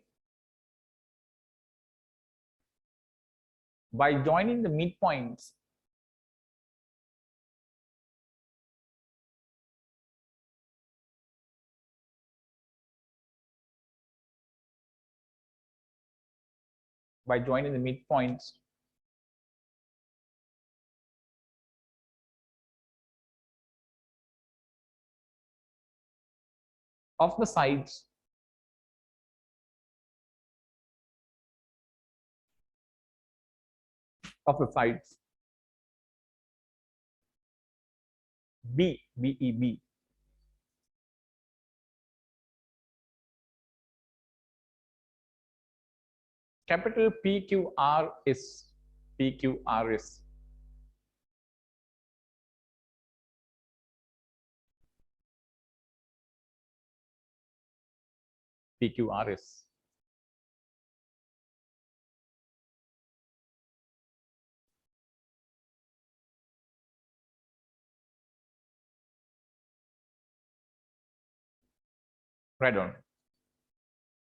Speaker 1: by joining the midpoints of the sides B B E B capital PQRS right on.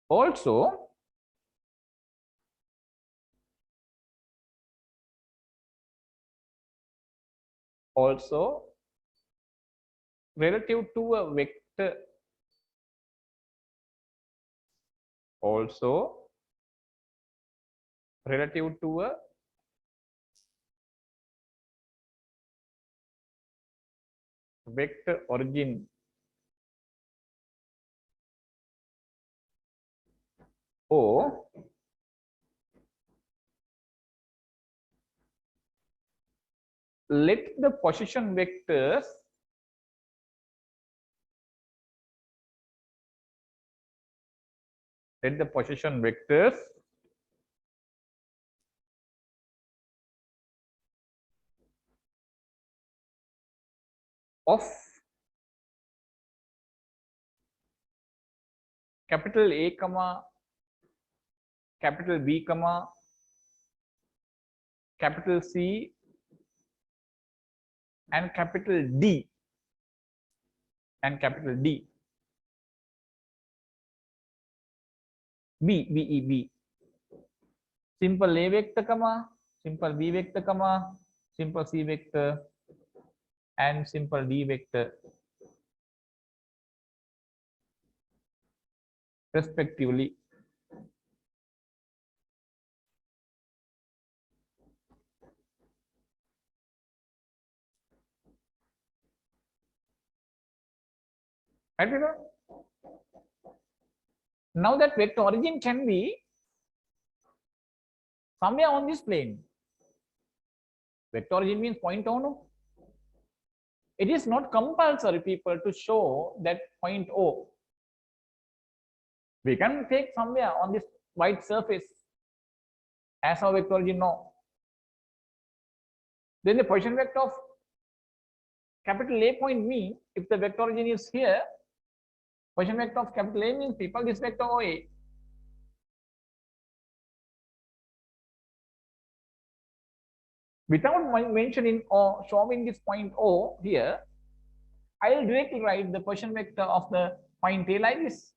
Speaker 1: Also relative to a vector origin O let the position vectors of capital A comma capital B comma capital C and capital D B simple A vector comma simple B vector comma simple C vector and simple D vector respectively. Right, people? Now that vector origin can be somewhere on this plane. Vector origin means point O, no? It is not compulsory, people, to show that point O. We can take somewhere on this white surface as our vector origin, no. Then the position vector of capital A point means if the vector origin is here, position vector of capital A means, people, this vector OA. Without mentioning or showing this point O here, I will directly write the position vector of the point A like this.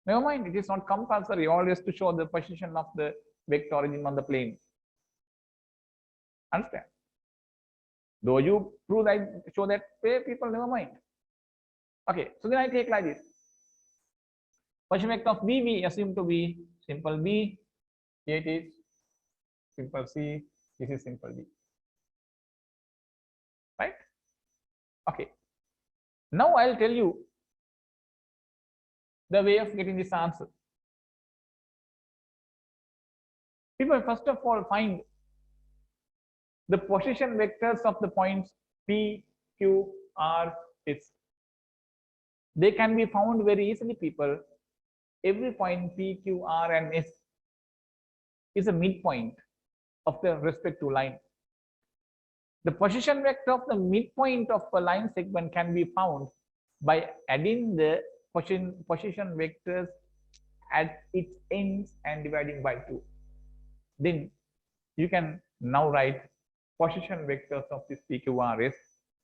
Speaker 1: Never mind, it is not compulsory always to show the position of the vector origin on the plane. Understand? Though you prove that, show that way, people, never mind. Okay, so then I take like this. Position vector of B, we assume to be simple B. Here it is simple C. This is simple D. Right? Okay. Now I'll tell you the way of getting this answer. People, first of all, find the position vectors of the points P, Q, R, S. They can be found very easily, people. Every point P, Q, R, and S is a midpoint of the respective line. The position vector of the midpoint of a line segment can be found by adding the position vectors at its ends and dividing by 2. Then you can now write position vectors of this PQRS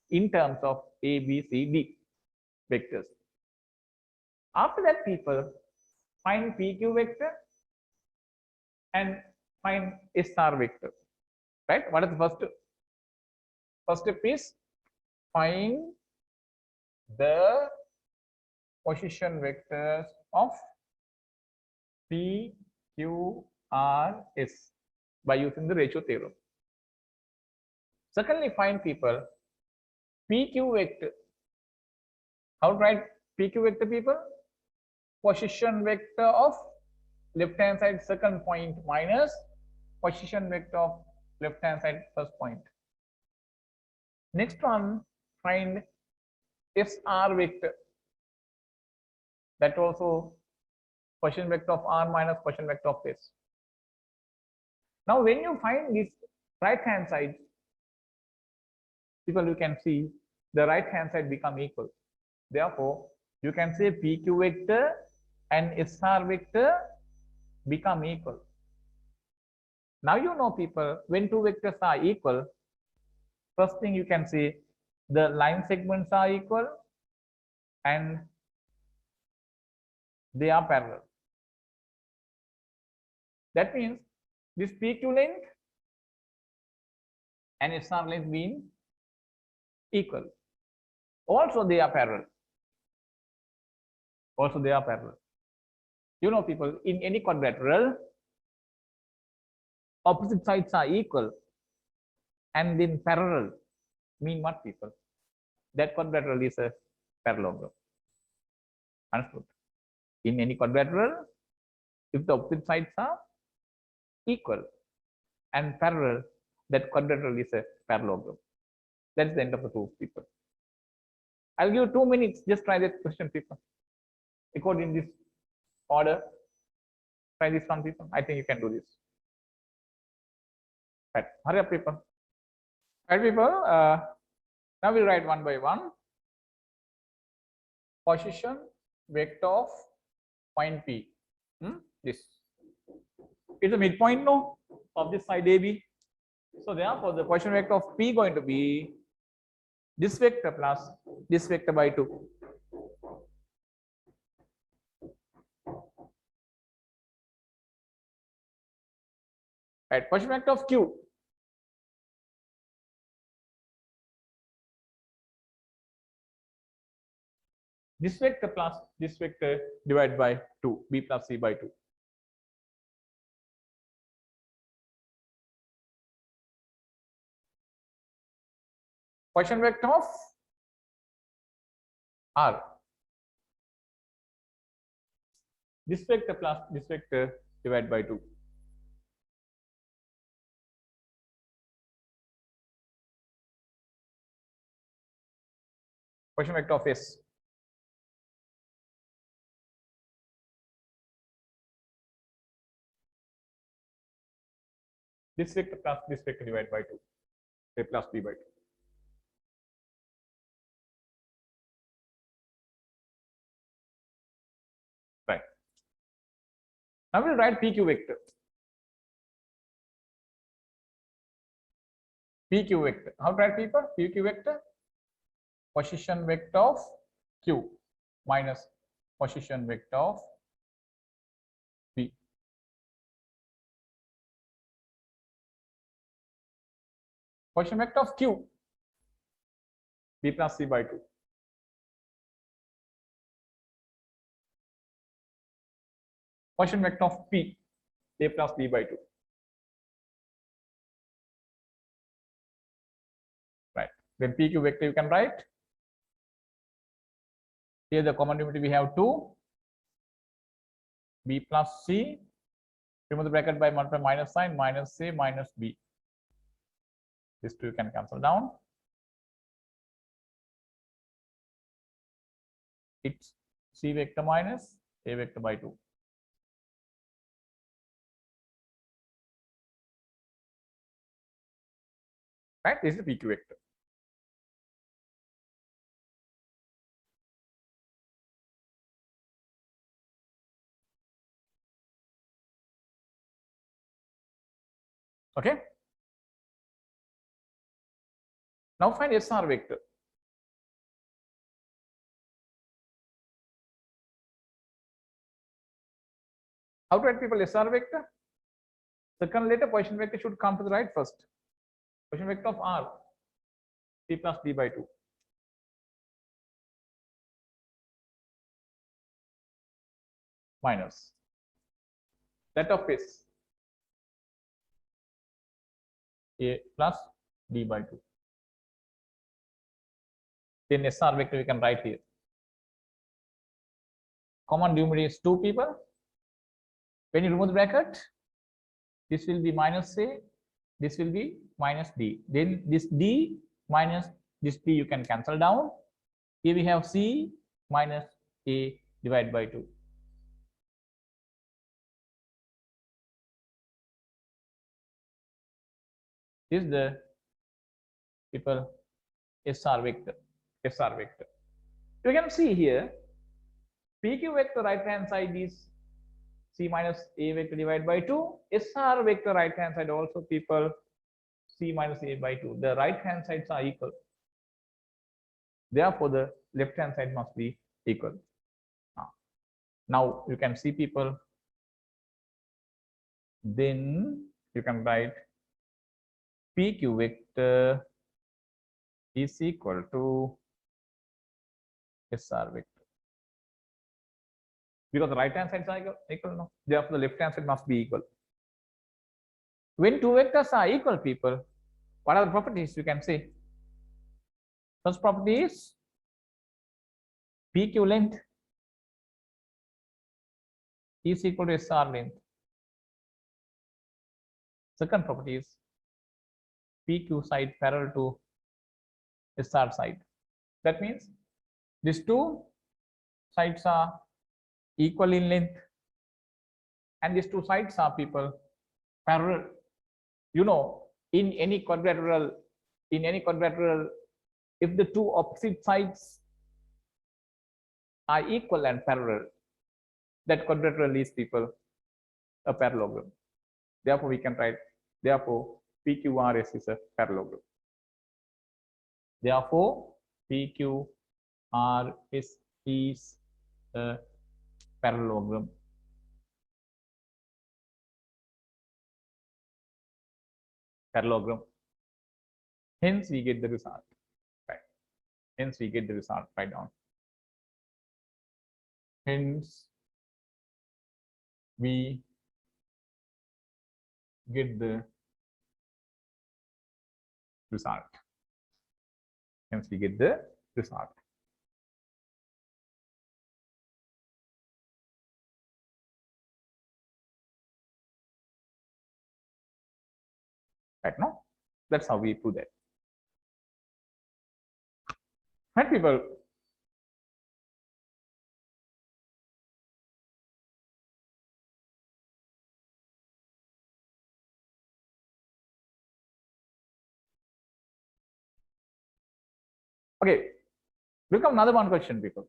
Speaker 1: in terms of A, B, C, D vectors. After that, people find PQ vector and find SR vector. Right? What is the first? First step is find the position vectors of P, Q, R, S by using the ratio theorem. Secondly, find people PQ vector. How to write PQ vector, people? Position vector of left hand side second point minus position vector of left hand side first point. Next one, find SR vector. That also position vector of R minus position vector of S. Now, when you find this right hand side, people, you can see the right hand side become equal. Therefore, you can say PQ vector and SR vector become equal. Now you know, people, when two vectors are equal, first thing you can say the line segments are equal and they are parallel. That means this PQ length and SR length being equal. Also they are parallel. Also they are parallel. You know, people, in any quadrilateral, opposite sides are equal and then parallel mean what, people? That quadrilateral is a parallelogram. Understood? In any quadrilateral, if the opposite sides are equal and parallel, that quadrilateral is a parallelogram. That's the end of the proof, people. I'll give you 2 minutes. Just try that question, people. According to this order, try this one, people. I think you can do this. Right. Hurry up, people. Right, people. Now we'll write one by one. Position vector of point P. This. It's a midpoint, no, of this side AB. So therefore, the position vector of P going to be this vector plus this vector by 2. Right, position vector of Q. This vector plus this vector divided by 2, B plus C by 2. Position vector of R. This vector plus this vector divided by 2. Position vector of S. This vector plus this vector divided by 2. A plus B by 2. Right. Now we'll write PQ vector. PQ vector. How to write, people? PQ vector? Position vector of Q minus position vector of P. Position vector of Q, B plus C by 2. Position vector of P, A plus B by 2. Right. Then PQ vector you can write. Here the common denominator we have 2, B plus C. Remove the bracket by multiply minus sign, minus C minus B. These two you can cancel down. It's C vector minus A vector by 2. right? This is the PQ vector. Okay. Now find SR vector. How to write people SR vector? Second letter position vector should come to the right first. Position vector of R, P plus D by 2. Minus that of S, A plus D by 2. Then SR vector we can write here. Common denominator is 2 people. When you remove the bracket, this will be minus A, this will be minus D. Then this D minus this D you can cancel down. Here we have C minus A divided by 2. This is the people SR vector. SR vector. You can see here PQ vector right hand side is C minus A vector divided by 2. SR vector right hand side also people C minus A by 2. The right hand sides are equal. Therefore, the left hand side must be equal. Now you can see people. Then you can write PQ vector is equal to SR vector. Because the right hand sides are equal, no? Therefore, the left hand side must be equal. When two vectors are equal, people, what are the properties you can say? First property is PQ length is equal to SR length. Second property is PQ side parallel to SR side. That means these two sides are equal in length, and these two sides are people parallel. You know, in any quadrilateral, if the two opposite sides are equal and parallel, that quadrilateral is people a parallelogram. Therefore, we can write, therefore PQRS is a parallelogram. Therefore, PQRS is a parallelogram. Parallelogram. Hence, we get the result. Right. Hence, we get the result. Write down. Hence, we get the result. Hence, we get the result. Right now, that's how we do that. Right, people. Okay, we'll come another one question, people.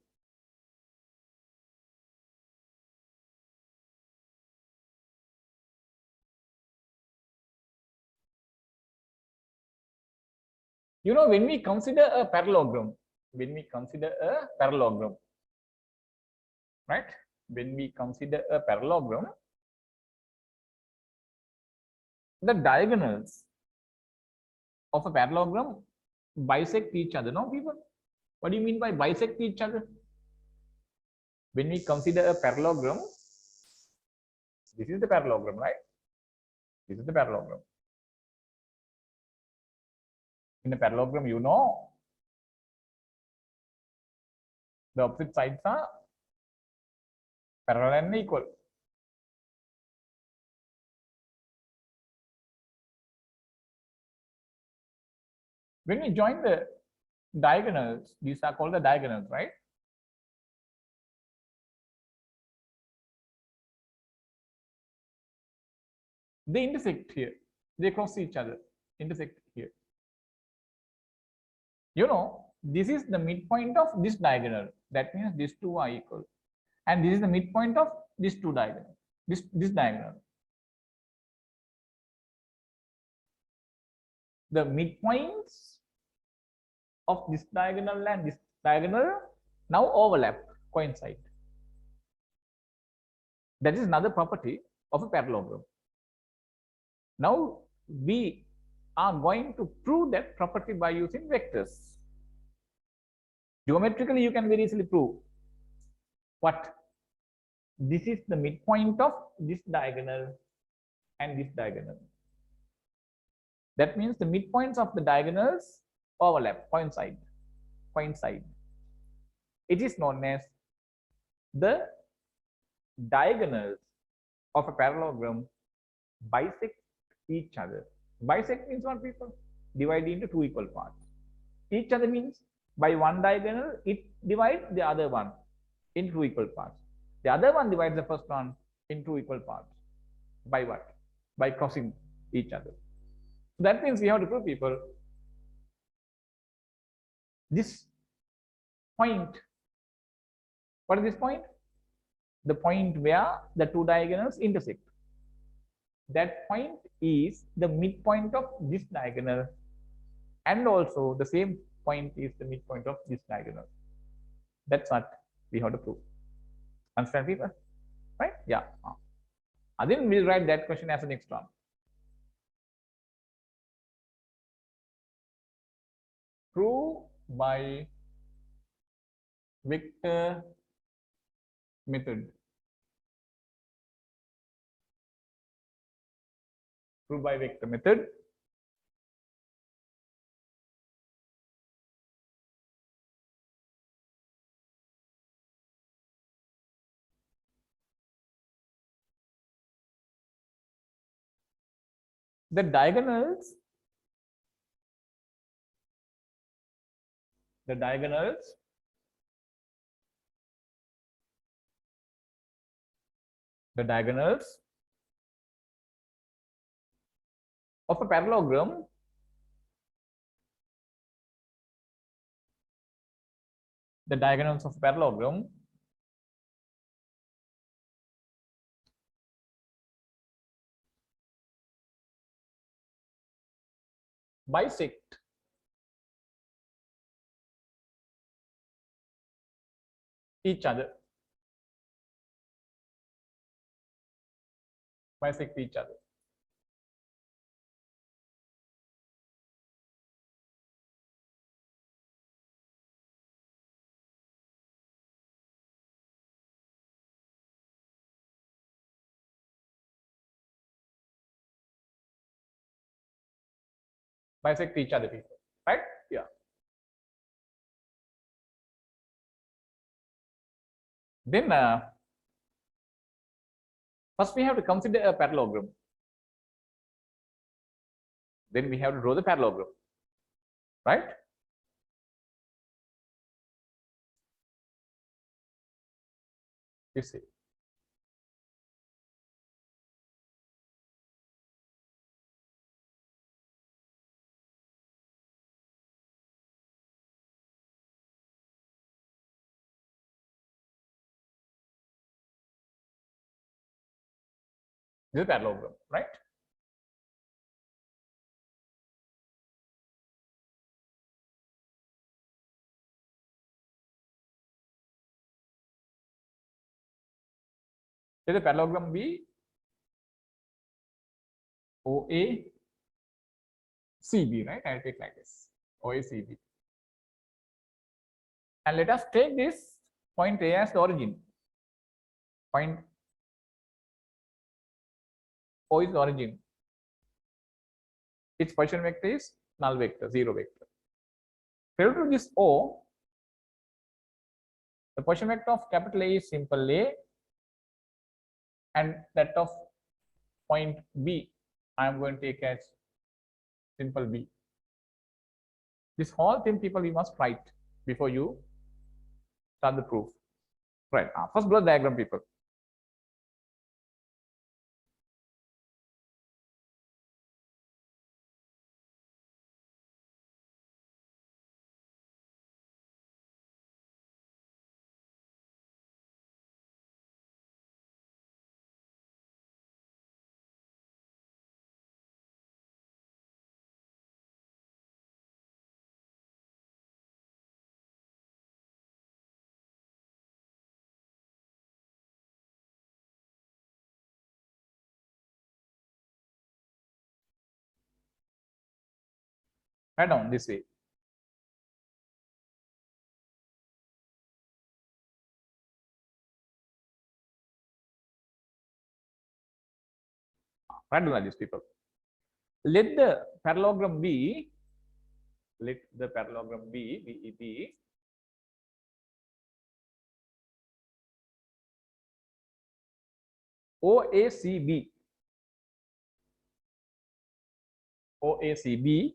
Speaker 1: You know, when we consider a parallelogram, right? When we consider a parallelogram, the diagonals of a parallelogram bisect each other, no, people? What do you mean by bisect each other? When we consider a parallelogram, this is the parallelogram, right? This is the parallelogram. In a parallelogram, you know, the opposite sides are parallel and equal. When we join the diagonals, these are called the diagonals, right? They intersect here. They cross each other, intersect here. You know, this is the midpoint of this diagonal. That means these two are equal. And this is the midpoint of these two diagonal. This diagonal. The midpoints of this diagonal and this diagonal now overlap, coincide. That is another property of a parallelogram. Now we are going to prove that property by using vectors. Geometrically, you can very easily prove what this is the midpoint of this diagonal and this diagonal. That means the midpoints of the diagonals overlap, coincide. It is known as the diagonals of a parallelogram bisect each other. Bisect means what, people? Divide into two equal parts. Each other means by one diagonal, it divides the other one in two equal parts. The other one divides the first one in two equal parts. By what? By crossing each other. So that means we have to prove, people, this point. What is this point? The point where the two diagonals intersect. That point is the midpoint of this diagonal, and also the same point is the midpoint of this diagonal. That's what we have to prove. Understand, people? Right? Yeah. Then we'll write that question as the next one. Prove by vector method. Prove by vector method. The diagonals of a parallelogram bisect each other. Bisect each other. Bisect each other, people. Right? Yeah. Then first we have to consider a parallelogram. Then we have to draw the parallelogram. Right? You see. This is a parallelogram, right? Let the parallelogram be OA CB, right? I'll take like this, OA CB. And let us take this point A as the origin. Point O is the origin. Its position vector is null vector, zero vector. Relative to this O, the position vector of capital A is simple A, and that of point B, I am going to take as simple B. This whole thing, people, we must write before you start the proof. Right. First, draw the diagram, people. Write down this way. Write down like this, people. Let the parallelogram be. Let the parallelogram be OACB. OACB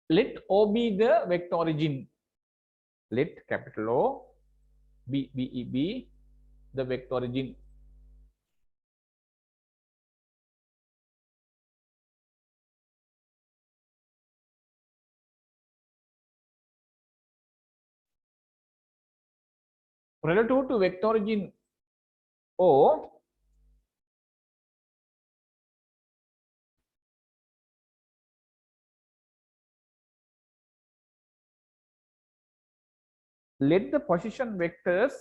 Speaker 1: let O be the vector origin. Let capital O be the vector origin. Relative to vector origin O, let the position vectors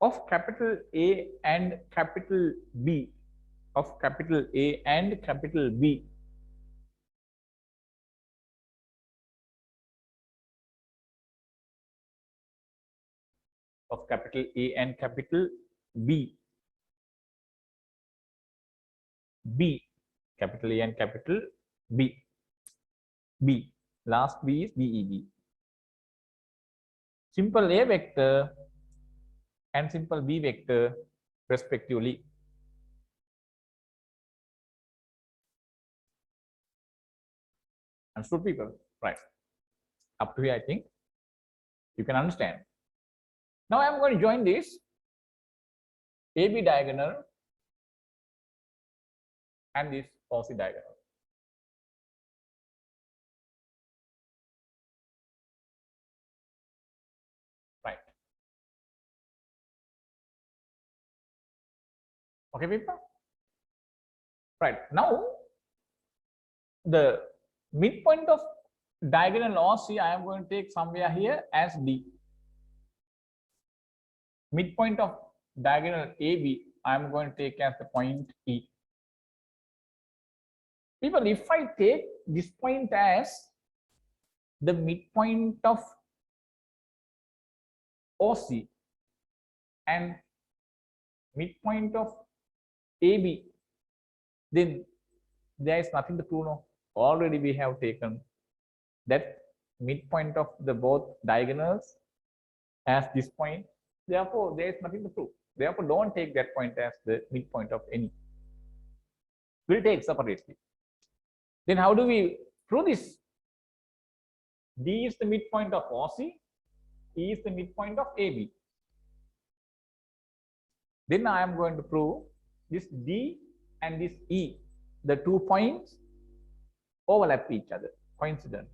Speaker 1: of capital A and capital B, of capital A and capital B, of capital A and capital B, capital A and capital B, last B is BEB. Simple A vector and simple B vector respectively. Understood, people? Right. Up to here, I think you can understand. Now I am going to join this AB diagonal and this OC diagonal. Right. Okay, people? Right. Now, the midpoint of diagonal OC I am going to take somewhere here as D. Midpoint of diagonal AB I am going to take as the point E. People, if I take this point as the midpoint of OC and midpoint of AB, then there is nothing to prove. No, already we have taken that midpoint of the both diagonals as this point. Therefore, there is nothing to prove. Therefore, don't take that point as the midpoint of any. We'll take separately. Then how do we prove this? D is the midpoint of OC, E is the midpoint of AB. Then I am going to prove this D and this E, the 2 points overlap each other, coincident.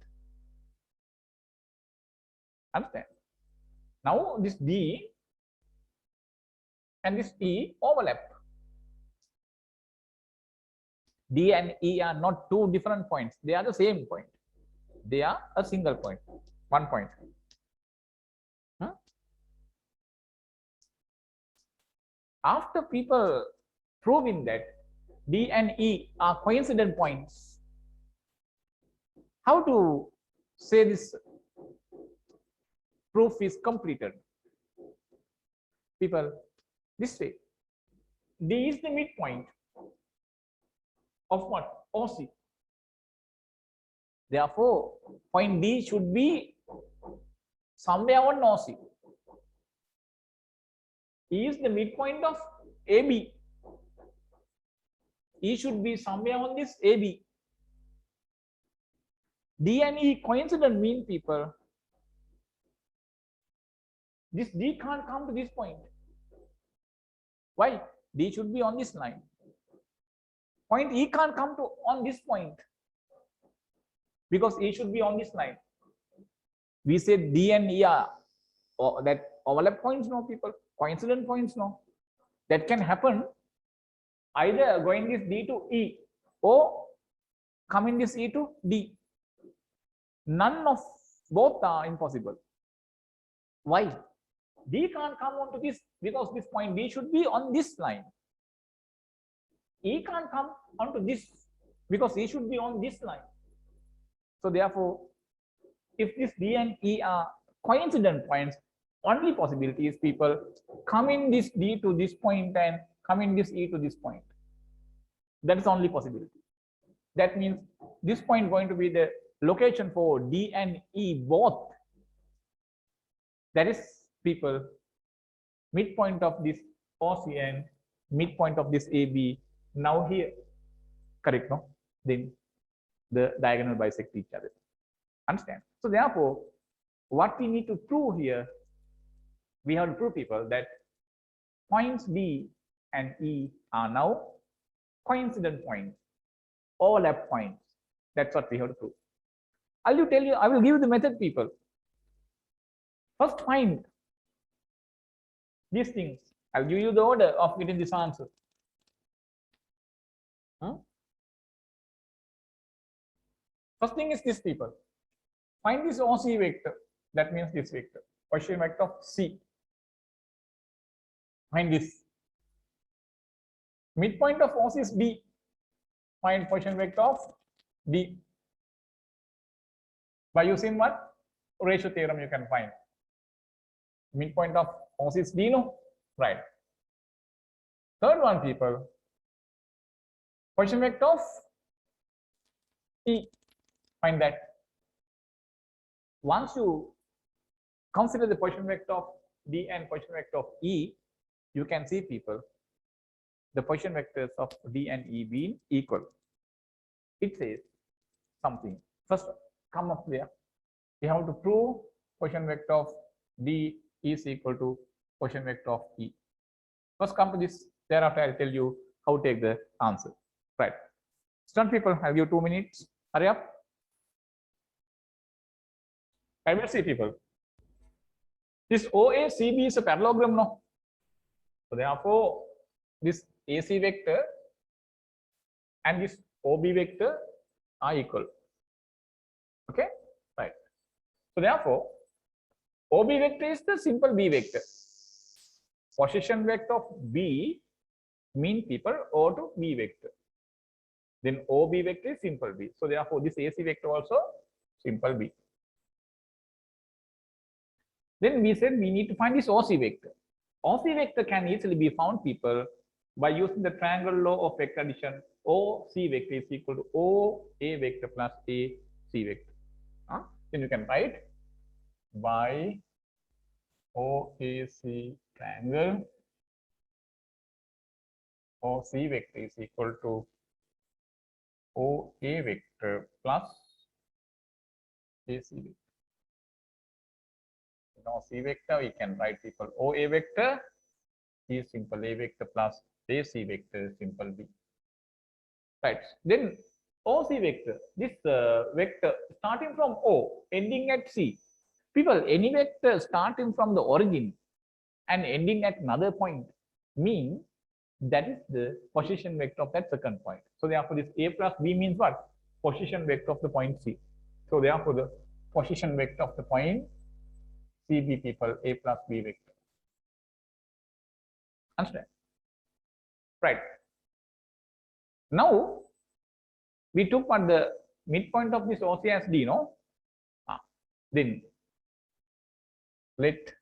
Speaker 1: Understand? Now this D and this E overlap. D and E are not two different points. They are the same point. They are a single point, 1 point. After people proving that D and E are coincident points, how to say this proof is completed? People, this way. D is the midpoint of what? OC. Therefore, point D should be somewhere on OC. E is the midpoint of AB. E should be somewhere on this AB. D and E coincident mean, people, this D can't come to this point. Why? D should be on this line. Point E can't come to on this point because E should be on this line. We said D and E are that overlap points, no people, coincident points, no. That can happen either going this D to E or coming this E to D. None of both are impossible. Why? D can't come onto this because this point D should be on this line. E can't come onto this because E should be on this line. So therefore, if this D and E are coincident points, only possibility is people come in this D to this point and come in this E to this point. That is only possibility. That means this point going to be the location for D and E both. That is people midpoint of this OC and midpoint of this AB now here. Correct, no? Then the diagonal bisect each other. Understand? So therefore, what we need to prove here, we have to prove people that points D and E are now coincident points, overlap points. That's what we have to prove. I will tell you, I will give you the method, people. First find these things. I'll give you the order of getting this answer. First thing is this, people. Find this OC vector. That means this vector. Position vector of C. Find this. Midpoint of OC is B. Find position vector of D. By using what? Ratio theorem you can find. Midpoint of OC is D, no? Right. Third one, people. Position vector of E. Find that. Once you consider the position vector of D and position vector of E, you can see, people, the position vectors of D and E being equal. It says something. First, come up there. You have to prove position vector of D is equal to position vector of E. First, come to this. Thereafter, I'll tell you how to take the answer. Right. Start, people. I'll give you 2 minutes. Hurry up. I will see, people. This OACB is a parallelogram, no? So therefore, this AC vector and this OB vector are equal. Okay, right. So therefore, OB vector is the simple B vector. Position vector of B mean, people, O to B vector. Then OB vector is simple B. So therefore, this AC vector also simple B. Then we said we need to find this OC vector. OC vector can easily be found, people, by using the triangle law of vector addition. OC vector is equal to OA vector plus AC vector. Then you can write by OAC triangle, OC vector is equal to OA vector plus AC vector. Now C vector, we can write, people, OA vector is simple A vector plus AC vector simple B. Right. Then OC vector, this vector starting from O, ending at C. People, any vector starting from the origin and ending at another point means that is the position vector of that second point. So therefore, this A plus B means what? Position vector of the point C. So therefore, the position vector of the point CB, people, A plus B vector. Understand? Right. Now, we took on the midpoint of this OC as D, no? Then let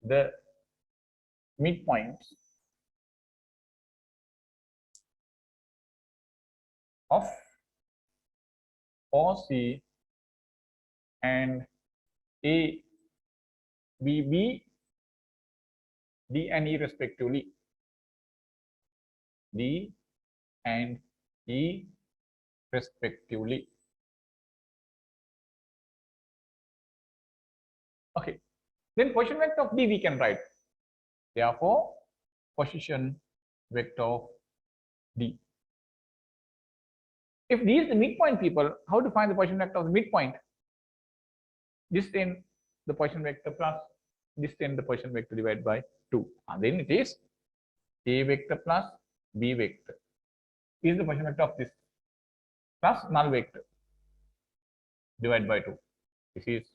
Speaker 1: the midpoints of OC and A, B, B, D and E respectively. D and E respectively. Okay. Then position vector of D we can write. Therefore, position vector of D. If D is the midpoint, people, how to find the Poisson vector of the midpoint? Distance the Poisson vector plus distance the Poisson vector divided by 2. And then it is A vector plus B vector is the Poisson vector of this plus null vector divided by 2. This is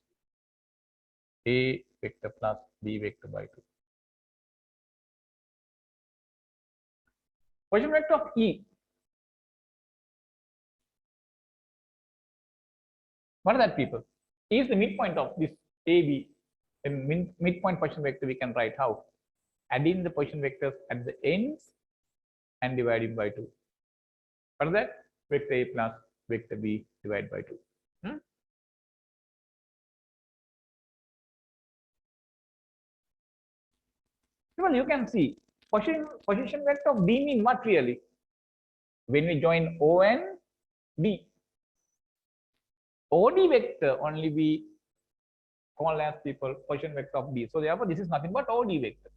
Speaker 1: A vector plus B vector by 2. Poisson vector of E. What are that, people? E is the midpoint of this AB. A midpoint Poisson vector we can write how? Adding the Poisson vectors at the ends and dividing by 2. What is that? Vector A plus vector B divided by 2. Well, you can see position vector of D means what really? When we join O and D, OD vector only we call as people position vector of D. So therefore, this is nothing but OD vector.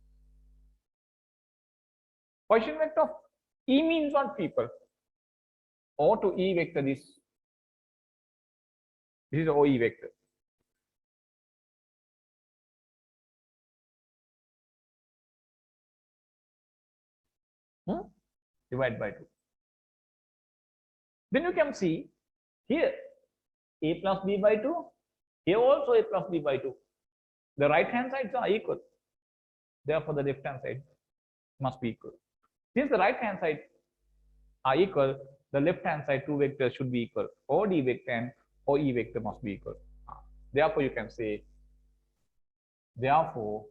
Speaker 1: Position vector of E means what, people? O to E vector. This is OE vector. Divide by 2. Then you can see here A plus B by 2, here also A plus B by 2. The right hand sides are equal. Therefore, the left hand side must be equal. Since the right hand side are equal, the left hand side two vectors should be equal. OD vector and OE vector must be equal. Therefore, you can say, therefore,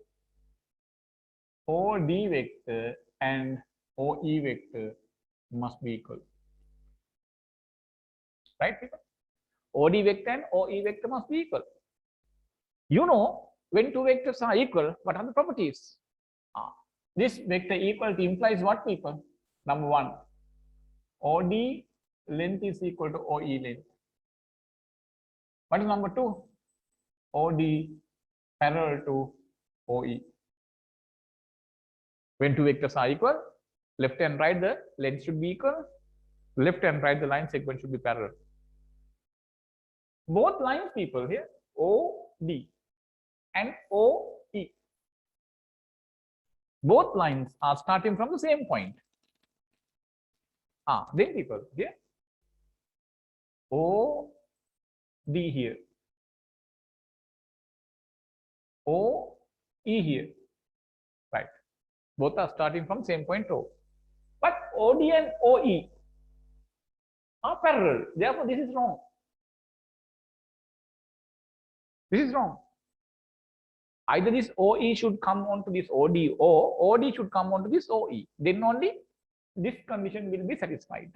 Speaker 1: OD vector and OE vector must be equal. Right, people? OD vector and OE vector must be equal. You know, when two vectors are equal, what are the properties? This vector equality implies what, people? Number one, OD length is equal to OE length. What is number two? OD parallel to OE. When two vectors are equal, left and right, the length should be equal. Left and right, the line segment should be parallel. Both lines, people, here, OD and OE. Both lines are starting from the same point. Then, people, here, OD here, OE here, right? Both are starting from same point O. But OD and OE are parallel. Therefore, this is wrong. This is wrong. Either this OE should come onto this OD or OD should come onto this OE. Then only this condition will be satisfied.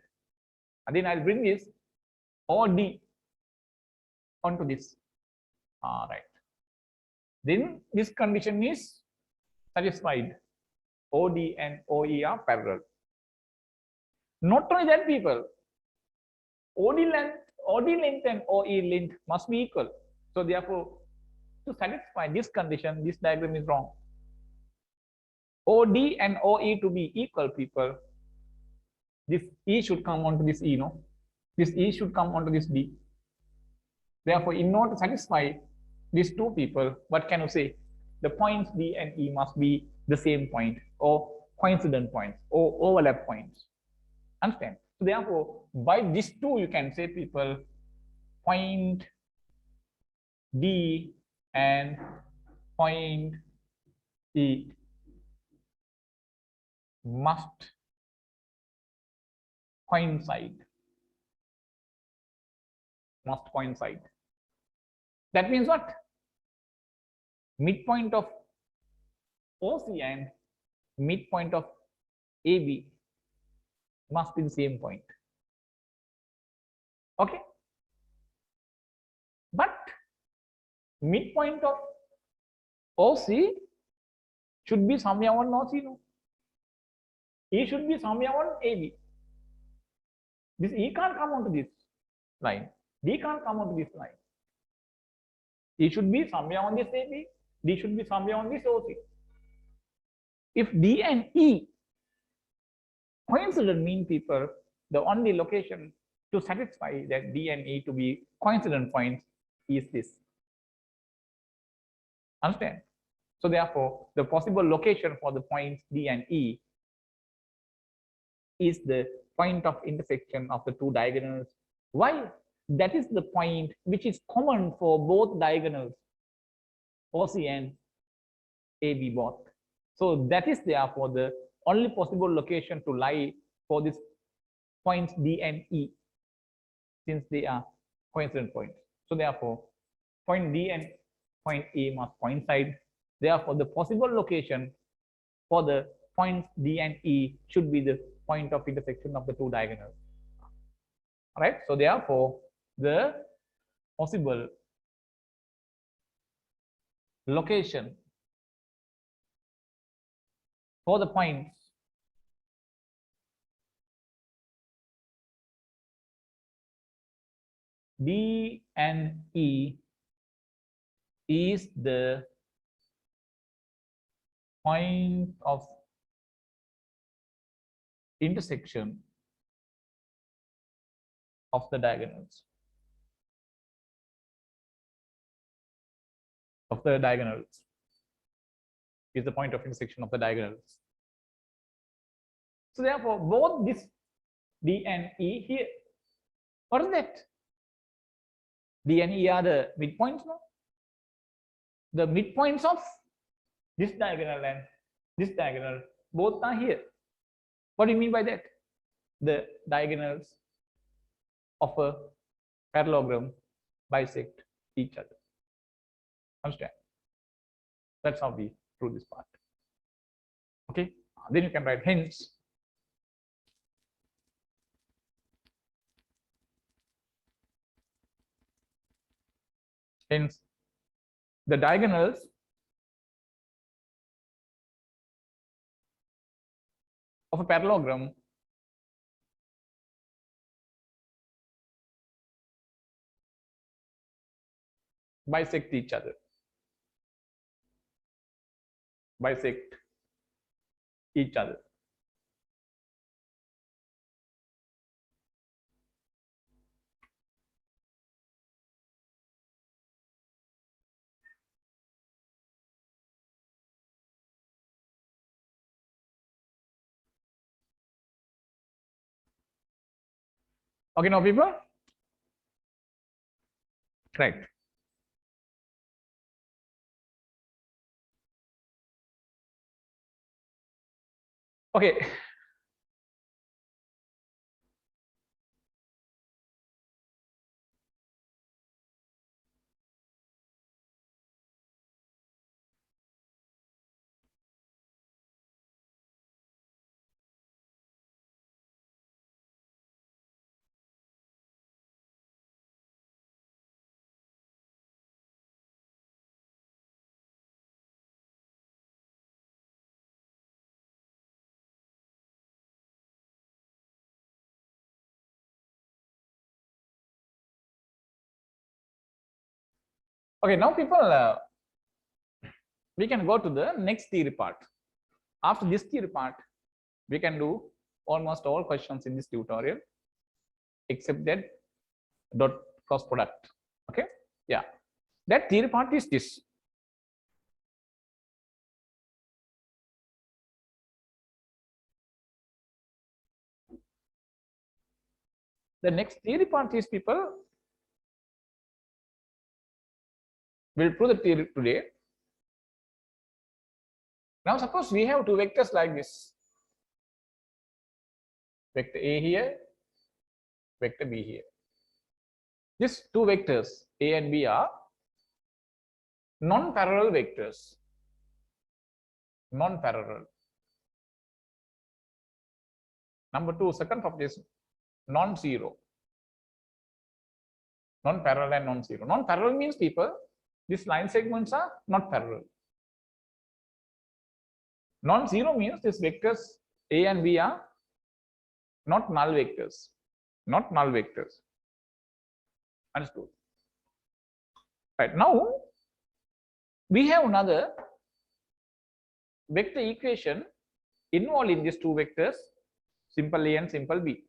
Speaker 1: And then I'll bring this OD onto this. Right. Then this condition is satisfied. OD and OE are parallel. Not only that, people, OD length and OE length must be equal. So therefore, to satisfy this condition, this diagram is wrong. OD and OE to be equal, people, this E should come onto this E, no? This E should come onto this D. Therefore, in order to satisfy these two, people, what can you say? The points D and E must be the same point or coincident points or overlap points. Understand? So therefore, by these two, you can say, people, point D and point E must coincide. Must coincide. That means what? Midpoint of OC and midpoint of AB must be the same point. Okay? But midpoint of OC should be somewhere on OC, no? E should be somewhere on AB. This E can't come onto this line. D can't come onto this line. E should be somewhere on this AB. D should be somewhere on this OC. If D and E coincident, mean, people, the only location to satisfy that D and E to be coincident points is this. Understand? So therefore, the possible location for the points D and E is the point of intersection of the two diagonals. Why? That is the point which is common for both diagonals, OC and AB both. So that is therefore the only possible location to lie for these points D and E, since they are coincident points. So therefore, point D and point E must coincide. Therefore, the possible location for the points D and E should be the point of intersection of the two diagonals. All right. So therefore, the possible location for the points D and E is the point of intersection of the diagonals. Is the point of intersection of the diagonals. So therefore, both this D and E here, what is that? D and E are the midpoints, no? The midpoints of this diagonal and this diagonal, both are here. What do you mean by that? The diagonals of a parallelogram bisect each other. Understand? That's how we prove this part. Okay, then you can write hence the diagonals of a parallelogram bisect each other. Bisect each other. Okay, now people, right? Okay. Okay, now people, we can go to the next theory part. After this theory part, we can do almost all questions in this tutorial, except that dot cross product. Okay, yeah, that theory part is this. The next theory part is, people, we'll prove the theory today. Now suppose we have two vectors like this, vector A here, vector B here. These two vectors A and B are non-parallel vectors. Non-parallel. Number two, second property is non-zero. Non-parallel and non-zero. Non-parallel means, people, these line segments are not parallel. Non-zero means these vectors A and B are not null vectors. Not null vectors. Understood? Right, now we have another vector equation involving these two vectors, simple A and simple B.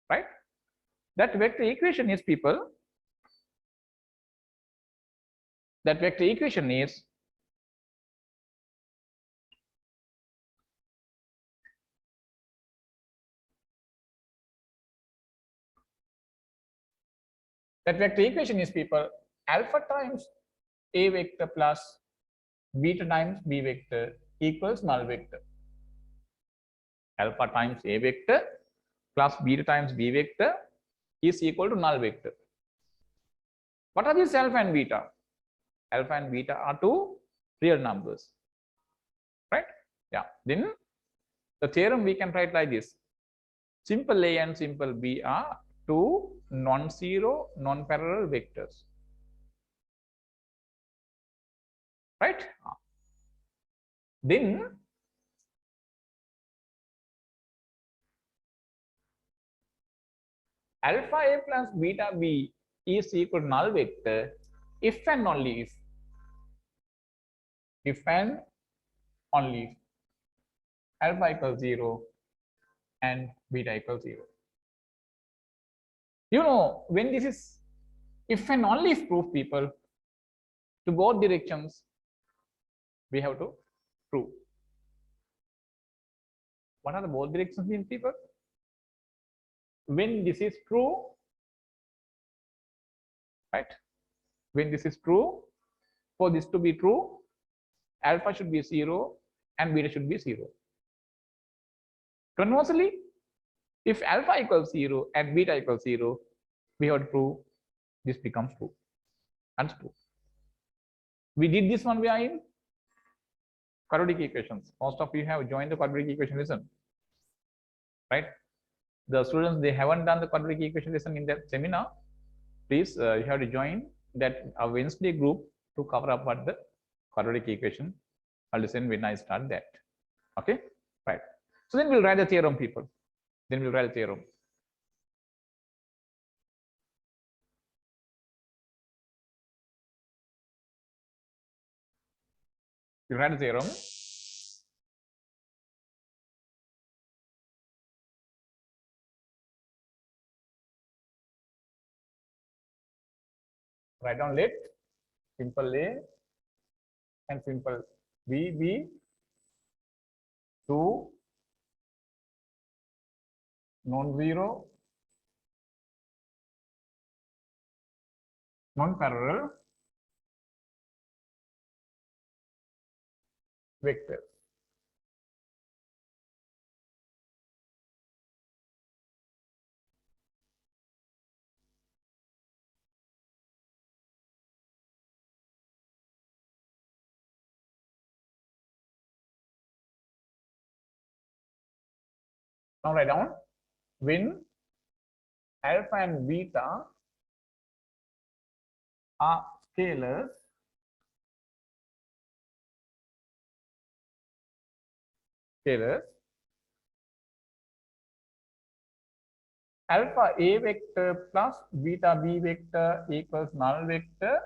Speaker 1: Right? That vector equation is, people, that vector equation is people, alpha times a vector plus beta times b vector equals null vector. Alpha times a vector plus beta times b vector is equal to null vector. What are these alpha and beta? Alpha and beta are two real numbers, right? Yeah. Then the theorem we can write like this: simple A and simple B are two non-zero, non-parallel vectors, right? Then alpha A plus beta B is equal to null vector if and only if and only if alpha equals 0 and beta equals 0. You know, when this is if and only if proof, people, to both directions we have to prove. What are the both directions mean, people? When this is true, right? When this is true, for this to be true, alpha should be 0 and beta should be 0. Conversely, if alpha equals 0 and beta equals 0, we have to prove this becomes true. That's true. We did this one via in quadratic equations. Most of you have joined the quadratic equation lesson, right? The students, they haven't done the quadratic equation lesson in that seminar. Please, you have to join that Wednesday group to cover up what the quadratic equation. I'll listen when I start that. Okay, right. So then we'll write the theorem, people. Then we'll write the theorem. We'll write the theorem. Write down let simple A and simple B be two non-zero, non-parallel vectors. Now write down when alpha and beta are scalars, alpha A vector plus beta B vector equals null vector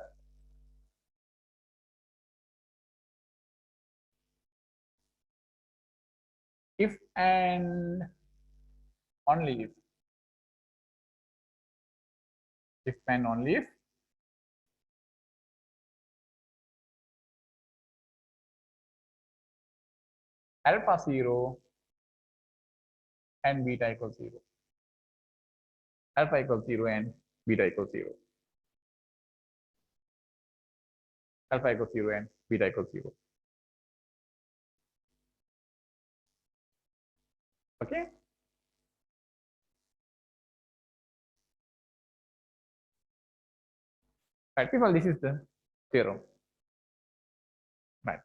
Speaker 1: if and only if and only if alpha 0 and beta equals 0. Alpha equals 0 and beta equals 0. Alpha equals 0 and beta equals 0. Okay. Right, people, this is the theorem. Right.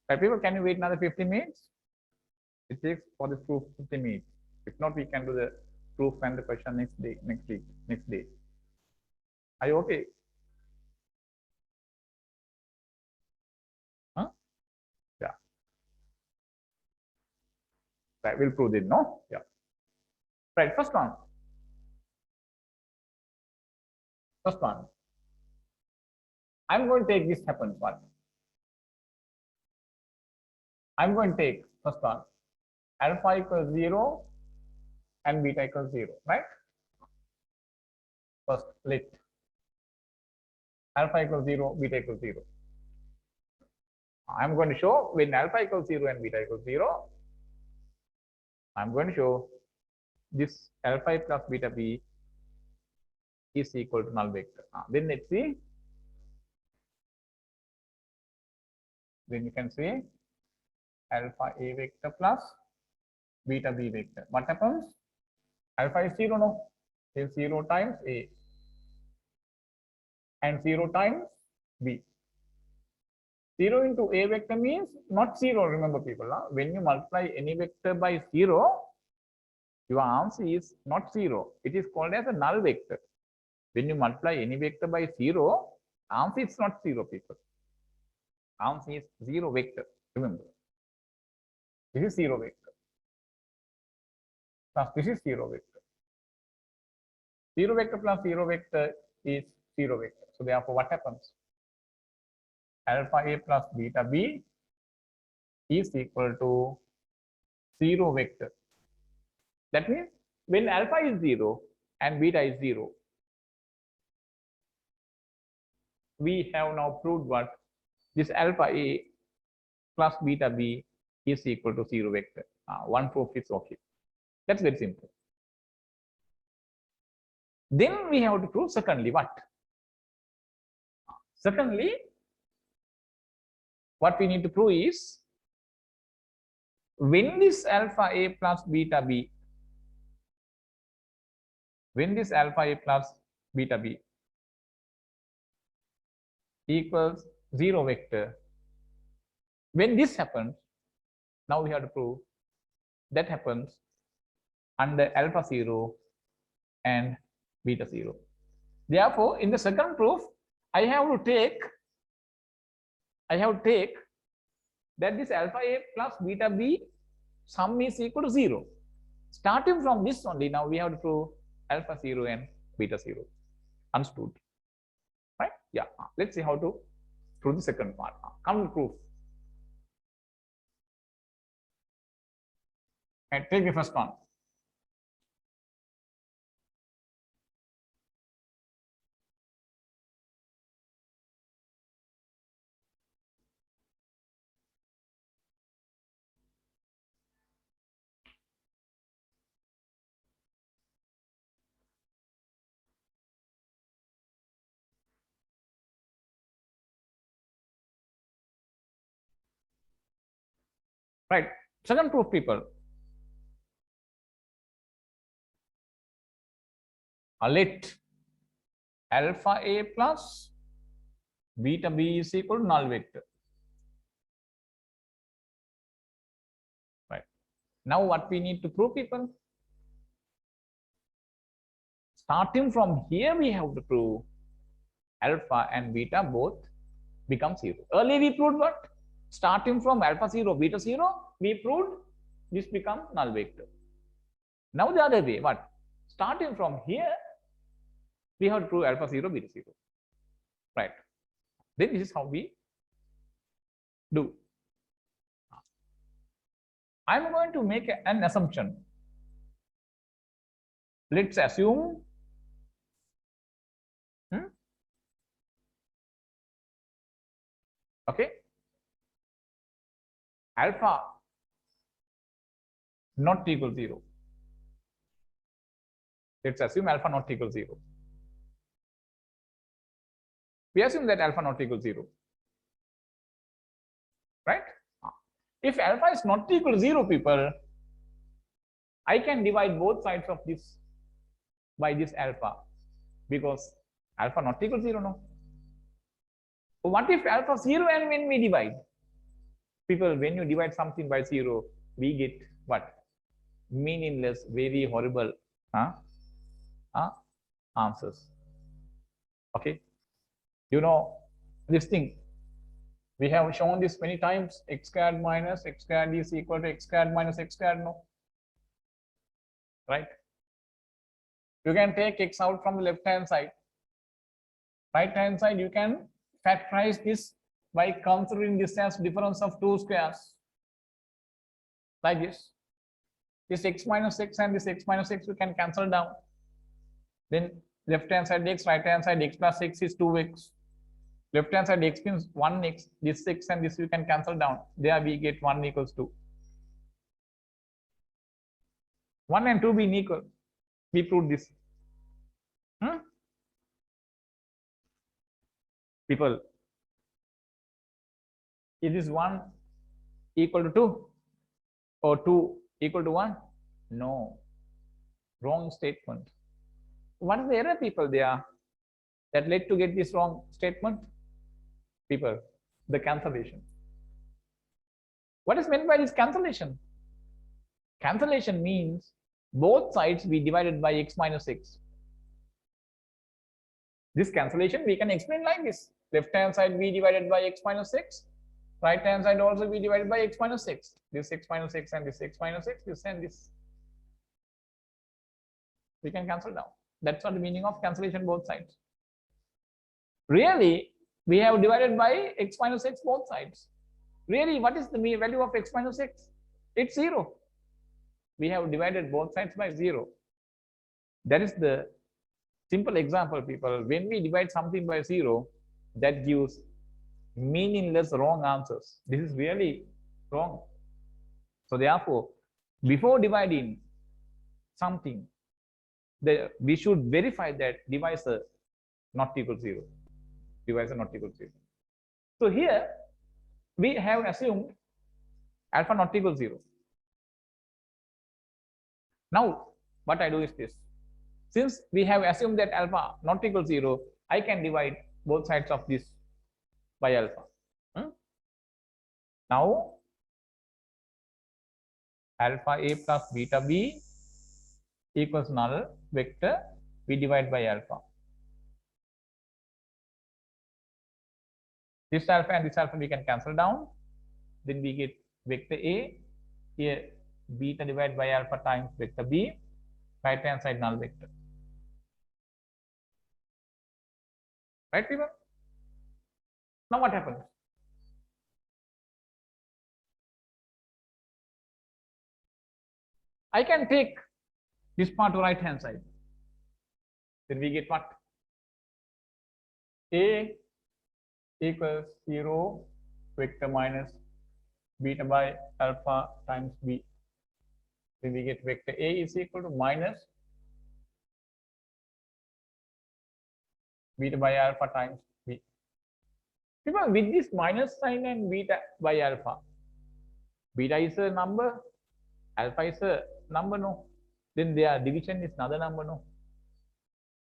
Speaker 1: Right, people, can you wait another 15 minutes? It takes for this proof 15 minutes. If not, we can do the proof and the question next day, next week, next day. Are you okay? Huh? Yeah. Right, we'll prove it, no? Yeah. Right, first one. First one. I'm going to take this happens what? I'm going to take first one. alpha equals 0 and beta equals 0, right? First, let alpha equals 0, beta equals 0. I'm going to show when alpha equals 0 and beta equals 0, I'm going to show this alpha a plus beta b is equal to null vector. Then let's see. Then you can say alpha a vector plus beta b vector. What happens? Alpha is 0, no? Is 0 times a and 0 times b. 0 into a vector means not 0, remember people. When you multiply any vector by 0, your answer is not 0. It is called as a null vector. When you multiply any vector by 0, answer is not 0, people. Answer is 0 vector, remember. This is 0 vector. Plus this is 0 vector. 0 vector plus 0 vector is 0 vector. So therefore, what happens? Alpha a plus beta b is equal to 0 vector. That means when alpha is 0 and beta is 0, we have now proved what? This alpha a plus beta b is equal to 0 vector. One proof is okay. That's very simple. Then we have to prove secondly what? Secondly, what we need to prove is when this alpha a plus beta b, when this alpha a plus beta b equals 0 vector, when this happens, now we have to prove that happens under alpha 0 and beta 0. Therefore, in the second proof, I have to take that this alpha a plus beta b sum is equal to 0. Starting from this only, now we have to prove alpha 0 and beta 0. Understood? Right? Yeah. Let's see how to prove the second part. Come to proof. And take the first one. Right. Second proof, people. Let alpha a plus beta b is equal to null vector. Right. Now what we need to prove, people? Starting from here, we have to prove alpha and beta both become 0. Earlier we proved what? Starting from alpha 0, beta 0, we proved this become null vector. Now the other way, what? Starting from here, we have to prove alpha 0, beta 0. Right. Then this is how we do. I'm going to make an assumption. Let's assume okay, alpha not equal 0. Let's assume alpha not equal 0. We assume that alpha not equal 0. Right? If alpha is not equal to 0, people, I can divide both sides of this by this alpha, because alpha not equal to 0, no? So what if alpha is 0 and when we divide? People, when you divide something by 0, we get what? Meaningless, very horrible answers. Okay? You know this thing. We have shown this many times. X squared minus x squared is equal to x squared minus x squared, no? Right? You can take x out from the left hand side. Right hand side, you can factorize this by considering this as difference of two squares. Like this. This x minus x and this x minus x we can cancel down. Then left hand side x, right hand side x plus x is 2x. Left hand side x means 1x. This x and this we can cancel down. There we get 1 equals 2. 1 and 2 being equal. We proved this. People, is this 1 equal to 2 or 2 equal to 1? No. Wrong statement. What is the error, people, there that led to get this wrong statement? People, the cancellation. What is meant by this cancellation? Cancellation means both sides be divided by x minus x. This cancellation we can explain like this. Left hand side be divided by x minus x. Right hand side also be divided by x minus x. This x minus x and this x minus x, this and this. We can cancel down. That's what the meaning of cancellation both sides. Really, we have divided by x minus x both sides. Really, what is the value of x minus x? It's 0. We have divided both sides by 0. That is the simple example, people. When we divide something by 0, that gives meaningless wrong answers. This is really wrong. So therefore, before dividing something, we should verify that divisor not equal to 0. Divisor not equal to 0. So here we have assumed alpha not equal to 0. Now what I do is this. Since we have assumed that alpha not equal to 0, I can divide both sides of this by alpha. Now alpha a plus beta b equals null vector, we divide by alpha. This alpha and this alpha we can cancel down. Then we get vector a, here beta divided by alpha times vector b, right hand side null vector. Right, people? Now what happens? I can take this part to right hand side. Then we get what? A equals 0 vector minus beta by alpha times b. Then we get vector A is equal to minus beta by alpha times b. People, with this minus sign and beta by alpha, beta is a number, alpha is a number, no. Then their division is another number, no.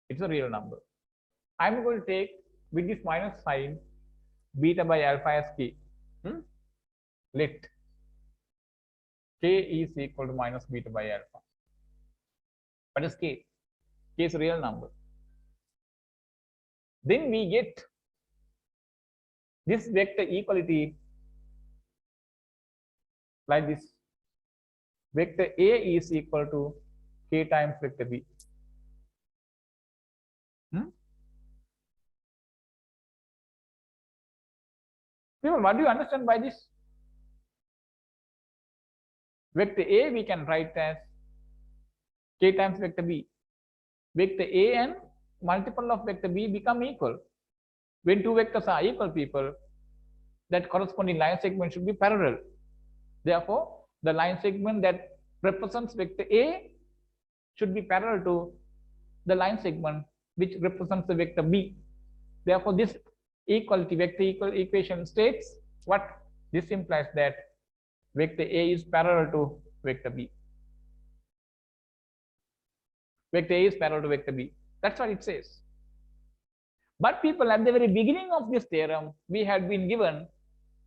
Speaker 1: It's a real number. I'm going to take with this minus sign beta by alpha as k. Let k is equal to minus beta by alpha. What is k? K is a real number. Then we get this vector equality like this. Vector A is equal to k times vector B. People, what do you understand by this? Vector A we can write as k times vector B. Vector A and multiple of vector B become equal. When two vectors are equal, people, that corresponding line segment should be parallel. Therefore, the line segment that represents vector A should be parallel to the line segment which represents the vector B. Therefore, this equality vector equal equation states what? This implies that vector A is parallel to vector B. Vector A is parallel to vector B. That's what it says. But people, at the very beginning of this theorem, we had been given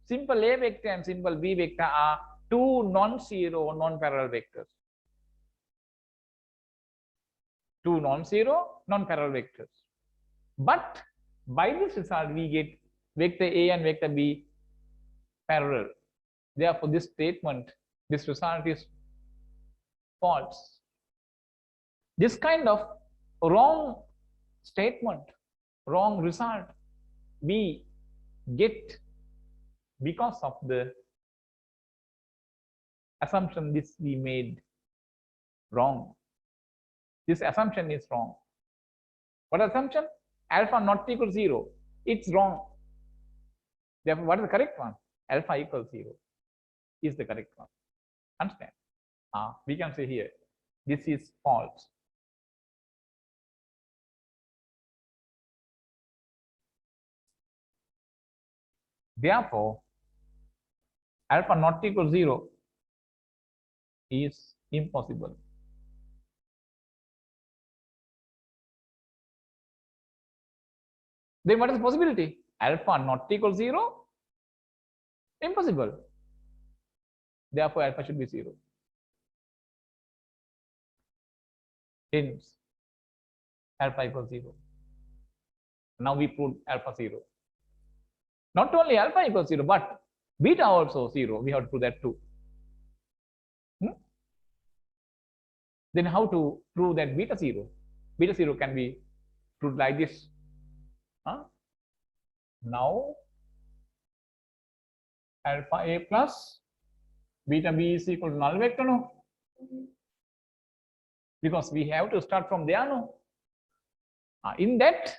Speaker 1: simple A vector and simple B vector are two non-zero, non-parallel vectors. Two non-zero, non-parallel vectors. But by this result, we get vector A and vector B parallel. Therefore, this statement, this result is false. This kind of wrong statement, wrong result, we get because of the assumption this we made Wrong. This assumption is wrong. What assumption? Alpha not equal 0. It's wrong. Therefore, what is the correct one? Alpha equals 0 is the correct one. Understand? We can say here, this is false. Therefore, alpha not equal 0 is impossible. Then what is the possibility? Alpha not equal 0? Impossible. Therefore, alpha should be 0. Hence, alpha equals 0. Now we prove alpha 0. Not only alpha equals 0, but beta also 0. We have to prove that too. Then how to prove that beta 0? Beta 0 can be proved like this. Now, alpha A plus beta B is equal to null vector, no? Because we have to start from there, no? In that,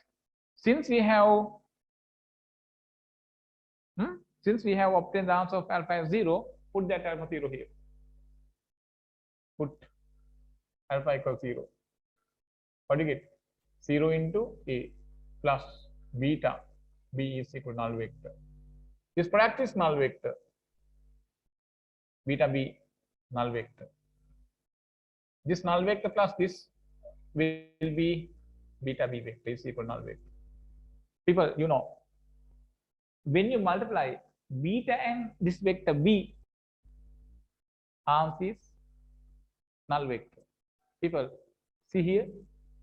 Speaker 1: since we have obtained the answer of alpha as 0, put that alpha 0 here. Put alpha equals 0. What do you get? 0 into A plus beta B is equal to null vector. This product is null vector. Beta B null vector. This null vector plus this will be beta B vector is equal to null vector. People, you know, when you multiply beta and this vector B, arms is null vector. People, see here,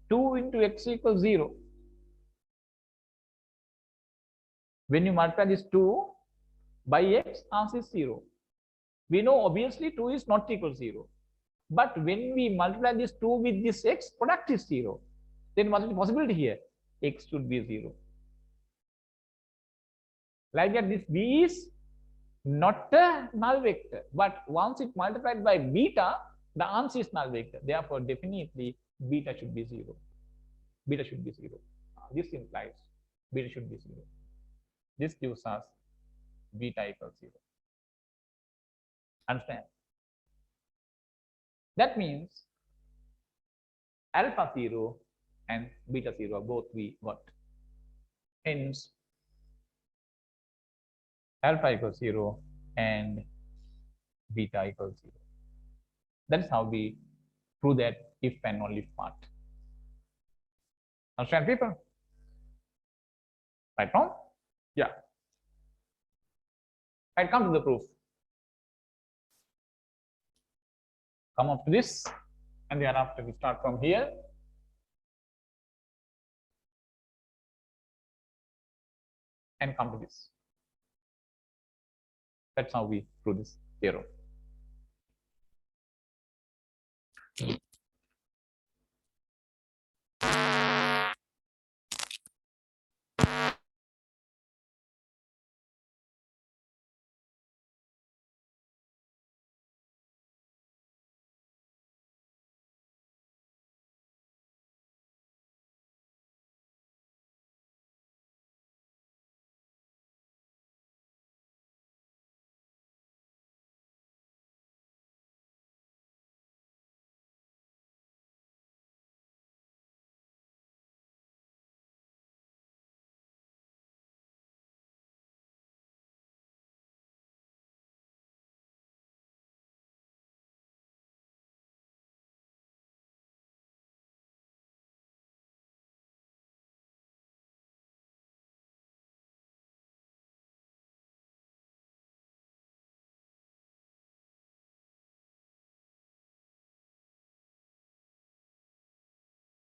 Speaker 1: 2 into x equals 0. When you multiply this 2 by x, arms is 0. We know obviously 2 is not equal to 0. But when we multiply this 2 with this x, product is 0. Then what is the possibility here? X should be 0. Like that, this B is not a null vector. But once it multiplied by beta, the answer is null vector. Therefore, definitely beta should be 0. Beta should be 0. This implies beta should be 0. This gives us beta equals 0. Understand? That means alpha 0 and beta 0 both we got. Hence, alpha equals 0 and beta equals 0. That is how we prove that if and only if part. Understand, people? Right now? Yeah. Right, come to the proof. Come up to this, and thereafter we start from here. And come to this. That's how we prove this theorem.